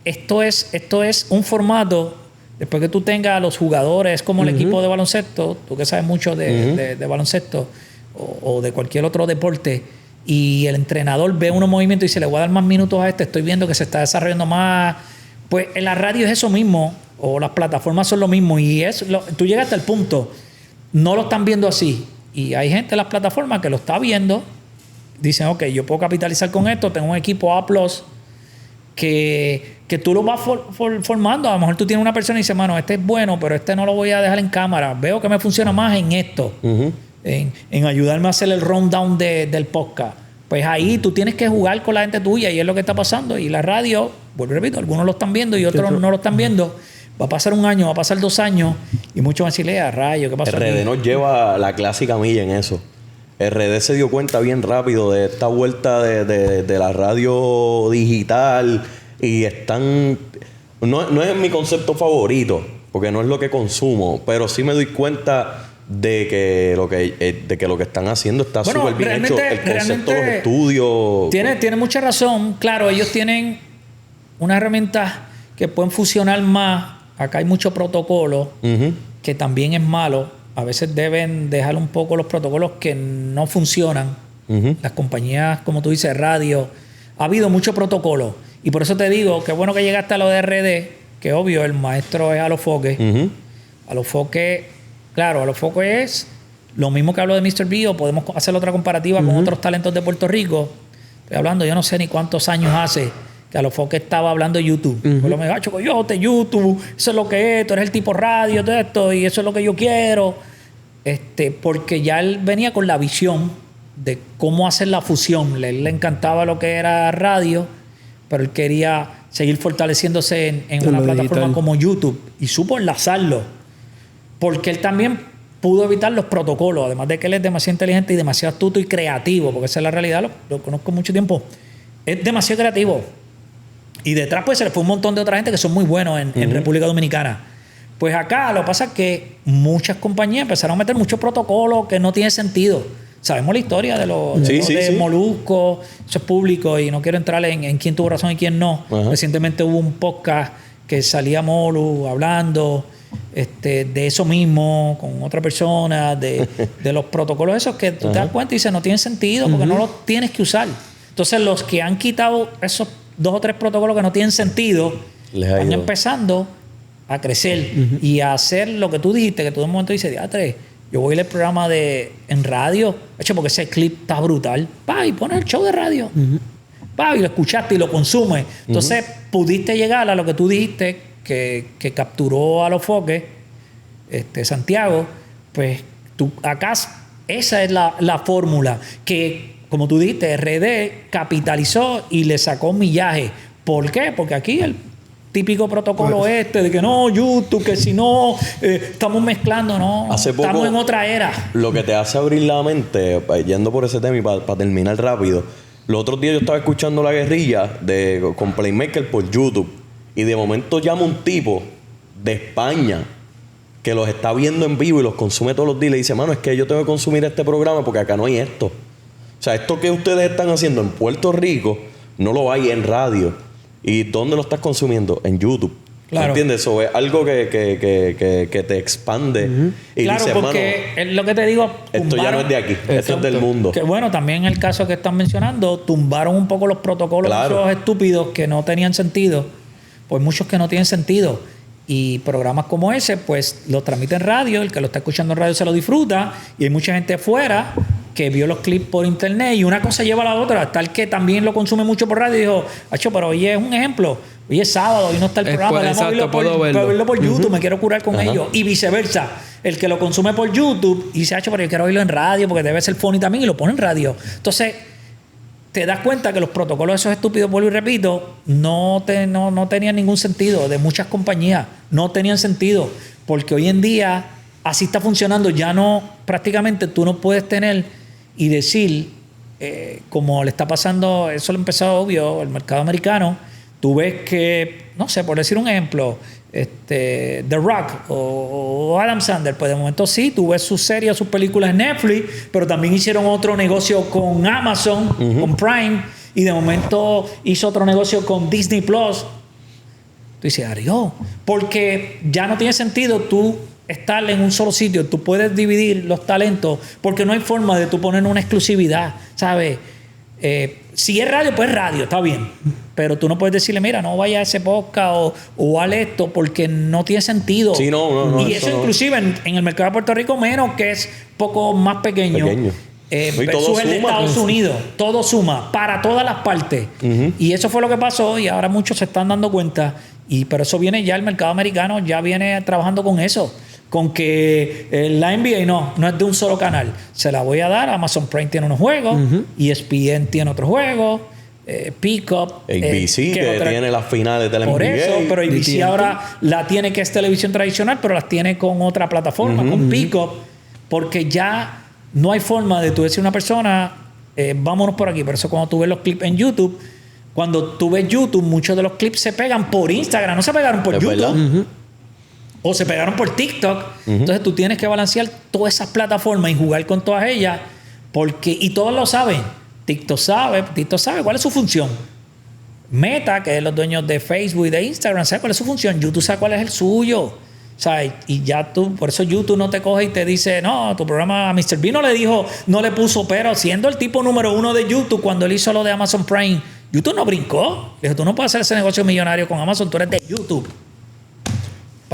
Speaker 3: esto es un formato, después que tú tengas a los jugadores como el equipo de baloncesto, tú que sabes mucho de baloncesto o de cualquier otro deporte, y el entrenador ve unos movimientos y dice, le voy a dar más minutos a este, estoy viendo que se está desarrollando más. Pues en la radio es eso mismo, o las plataformas son lo mismo, y tú llegas hasta el punto, no lo están viendo así. Y hay gente en las plataformas que lo está viendo, dicen, ok, yo puedo capitalizar con esto, tengo un equipo A+, que tú lo vas formando. A lo mejor tú tienes una persona y dices, mano, este es bueno, pero este no lo voy a dejar en cámara. Veo que me funciona más en esto, en ayudarme a hacer el rundown del podcast. Pues ahí tú tienes que jugar con la gente tuya y es lo que está pasando. Y la radio, vuelvo y repito, algunos lo están viendo y otros no lo están viendo. Va a pasar un año, va a pasar 2 años y muchos van a decirle, rayo, ¿qué pasó?
Speaker 1: RD nos lleva la clásica milla en eso. RD se dio cuenta bien rápido de esta vuelta de la radio digital y están... No es mi concepto favorito, porque no es lo que consumo, pero sí me doy cuenta de que lo que están haciendo está súper bien hecho. El concepto de los estudios...
Speaker 3: Tiene mucha razón. Claro, ellos tienen unas herramientas que pueden funcionar más. Acá hay mucho protocolo, que también es malo. A veces deben dejar un poco los protocolos que no funcionan. Las compañías, como tú dices, radio, ha habido mucho protocolo. Y por eso te digo, qué bueno que llegaste a lo de RD, que obvio, el maestro es Alofoque. Alofoque, claro, Alofoque es lo mismo que hablo de Mr. B, o podemos hacer otra comparativa con otros talentos de Puerto Rico. Estoy hablando, yo no sé ni cuántos años hace que Alofoque estaba hablando de YouTube. Pues lo me dijo, Chocoyote, YouTube, eso es lo que es, tú eres el tipo radio, todo esto, y eso es lo que yo quiero. Porque ya él venía con la visión de cómo hacer la fusión. Le encantaba lo que era radio, pero él quería seguir fortaleciéndose en una plataforma como YouTube y supo enlazarlo. Porque él también pudo evitar los protocolos, además de que él es demasiado inteligente y demasiado astuto y creativo, porque esa es la realidad, lo conozco mucho tiempo. Es demasiado creativo. Y detrás pues se le fue un montón de otra gente que son muy buenos en República Dominicana. Pues acá lo que pasa es que muchas compañías empezaron a meter muchos protocolos que no tienen sentido. Sabemos la historia de Molusco, eso es público y no quiero entrar en quién tuvo razón y quién no. Recientemente hubo un podcast que salía Molu hablando de eso mismo con otra persona, de los protocolos esos que tú te das cuenta y dices no tienen sentido porque no los tienes que usar. Entonces los que han quitado esos 2 o 3 protocolos que no tienen sentido están empezando a crecer y a hacer lo que tú dijiste, que tú en un momento dices, diatre, yo voy a ir al programa en radio, hecho porque ese clip está brutal, y pones el show de radio, y lo escuchaste y lo consumes. Entonces pudiste llegar a lo que tú dijiste, que capturó a los foques, Santiago, pues tú acá, esa es la fórmula que, como tú dijiste, RD capitalizó y le sacó millaje. ¿Por qué? Porque aquí el típico protocolo de que no, YouTube, que si no, estamos mezclando, no.
Speaker 1: Hace poco,
Speaker 3: estamos en otra era.
Speaker 1: Lo que te hace abrir la mente, yendo por ese tema y para terminar rápido, los otros días yo estaba escuchando La Guerrilla con Playmaker por YouTube y de momento llama un tipo de España que los está viendo en vivo y los consume todos los días y le dice, mano, es que yo tengo que consumir este programa porque acá no hay esto. O sea, esto que ustedes están haciendo en Puerto Rico no lo hay en radio. ¿Y dónde lo estás consumiendo? En YouTube. Claro. ¿Entiendes? Eso es algo que te expande. Y
Speaker 3: claro,
Speaker 1: dice,
Speaker 3: porque es lo que te digo.
Speaker 1: Esto ya no es de aquí. Esto es del mundo.
Speaker 3: Que bueno, también en el caso que están mencionando, tumbaron un poco los protocolos esos estúpidos que no tenían sentido. Pues muchos que no tienen sentido. Y programas como ese, pues los transmite en radio, el que lo está escuchando en radio se lo disfruta, y hay mucha gente afuera que vio los clips por internet y una cosa lleva a la otra, tal que también lo consume mucho por radio y dijo, acho, pero hoy es un ejemplo, hoy es sábado, hoy no está el programa,
Speaker 2: puedo
Speaker 3: verlo por YouTube, me quiero curar con ellos, y viceversa. El que lo consume por YouTube y dice, acho, pero yo quiero oírlo en radio porque debe ser funny también, y lo pone en radio. Entonces, te das cuenta que los protocolos esos estúpidos, vuelvo y repito, no tenían ningún sentido, de muchas compañías, no tenían sentido, porque hoy en día así está funcionando, ya no, prácticamente tú no puedes tener y decir, como le está pasando, eso lo empezó obvio, el mercado americano, tú ves que, no sé, por decir un ejemplo, The Rock o Adam Sandler, pues de momento sí, tú ves sus series, sus películas en Netflix, pero también hicieron otro negocio con Amazon, con Prime, y de momento hizo otro negocio con Disney Plus. Tú dices, adiós, porque ya no tiene sentido tú estar en un solo sitio, tú puedes dividir los talentos, porque no hay forma de tú poner una exclusividad, ¿sabes? Si es radio, pues radio, está bien. Pero tú no puedes decirle, mira, no vaya a ese podcast o al esto, porque no tiene sentido.
Speaker 1: Sí, no,
Speaker 3: y eso inclusive en el mercado de Puerto Rico menos, que es poco más pequeño. Versus el de Estados Unidos. Todo suma para todas las partes. Y eso fue lo que pasó y ahora muchos se están dando cuenta. Pero eso viene ya, el mercado americano ya viene trabajando con eso. Con que la NBA no es de un solo canal. Se la voy a dar. Amazon Prime tiene unos juegos, ESPN tiene otros juegos, Peacock,
Speaker 1: ABC que tiene las finales de la NBA.
Speaker 3: Por eso, pero ABC ahora la tiene, que es televisión tradicional, pero las tiene con otra plataforma, con Peacock, porque ya no hay forma de tú decir a una persona, vámonos por aquí. Por eso cuando tú ves los clips en YouTube, cuando tú ves YouTube, muchos de los clips se pegan por Instagram, no se pegaron por YouTube. O se pegaron por TikTok. Entonces tú tienes que balancear todas esas plataformas y jugar con todas ellas. Y todos lo saben. TikTok sabe cuál es su función. Meta, que es los dueños de Facebook y de Instagram, sabe cuál es su función. YouTube sabe cuál es el suyo. ¿Sabes? Y ya tú, por eso YouTube no te coge y te dice, no, tu programa, Mr. B no le puso pero, siendo el tipo número 1 de YouTube cuando él hizo lo de Amazon Prime. YouTube no brincó. Dijo, tú no puedes hacer ese negocio millonario con Amazon, tú eres de YouTube.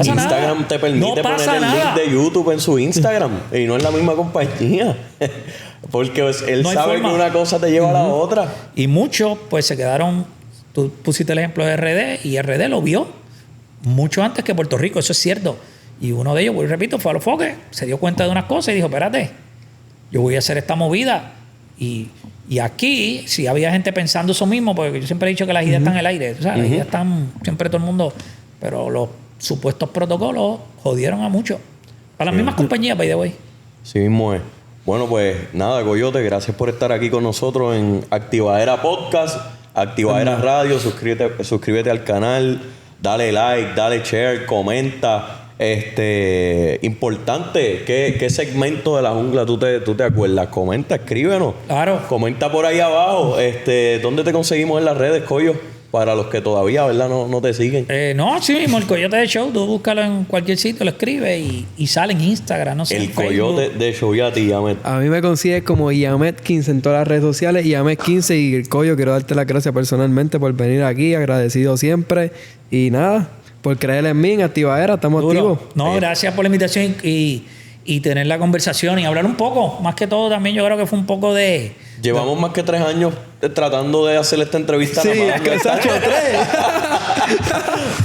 Speaker 1: Instagram te permite poner el link de YouTube en su Instagram y no es la misma compañía. Porque él sabe que una cosa te lleva a la otra.
Speaker 3: Y muchos pues se quedaron. Tú pusiste el ejemplo de RD y RD lo vio mucho antes que Puerto Rico, eso es cierto. Y uno de ellos, pues, repito, fue a los foques, se dio cuenta de unas cosas y dijo, espérate, yo voy a hacer esta movida. Y aquí, si había gente pensando eso mismo, porque yo siempre he dicho que las ideas están en el aire, o sea, las ideas están siempre todo el mundo, pero los supuestos protocolos jodieron a muchos. A las mismas compañías, by the way.
Speaker 1: Sí mismo es. Bueno, pues nada, Coyote, gracias por estar aquí con nosotros en Activadera Podcast, Activadera Radio. Suscríbete al canal, dale like, dale share, comenta. Importante, ¿qué segmento de la jungla tú te acuerdas? Comenta, escríbenos.
Speaker 3: Claro.
Speaker 1: Comenta por ahí abajo. ¿Dónde te conseguimos en las redes, Coyo? Para los que todavía, ¿verdad? No te siguen.
Speaker 3: No, sí mismo, el Coyote de Show. Tú búscalo en cualquier sitio, lo escribes y sale en Instagram, no sé.
Speaker 1: El Coyote de Show y a ti, Yamet.
Speaker 2: A mí me consigues como Yamet15 en todas las redes sociales. Yamet15 y el Coyo, quiero darte las gracias personalmente por venir aquí. Agradecido siempre. Y nada, por creer en mí, en Activadera, estamos activos.
Speaker 3: No, gracias por la invitación y tener la conversación y hablar un poco. Más que todo, también yo creo que fue un poco de...
Speaker 1: Llevamos más que 3 años tratando de hacer esta entrevista.
Speaker 2: Sí, es que se ha hecho 3.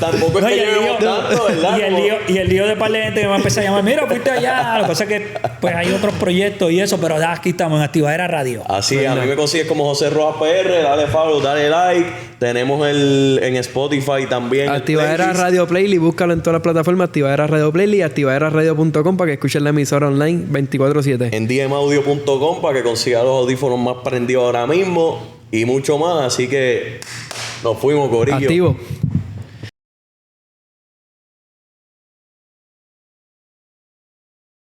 Speaker 1: Tampoco es que llevemos tanto, ¿verdad?
Speaker 3: Y el lío de par de gente que me empezó a llamar, mira, fuiste allá. Lo que pasa es que pues hay otros proyectos y eso, pero aquí estamos en Activadera Radio.
Speaker 1: Así es, a mí me consigues como José Rojas PR, dale follow, dale like. Tenemos en Spotify también.
Speaker 2: Activadera Radio Playlist, búscalo en todas las plataformas, Activadera Radio Playlist y activaderaradio.com para que escuchen la emisora online 24/7.
Speaker 1: En dmaudio.com para que consigas los audífonos más prendidos ahora mismo y mucho más. Así que nos fuimos, corillo.
Speaker 2: Activo.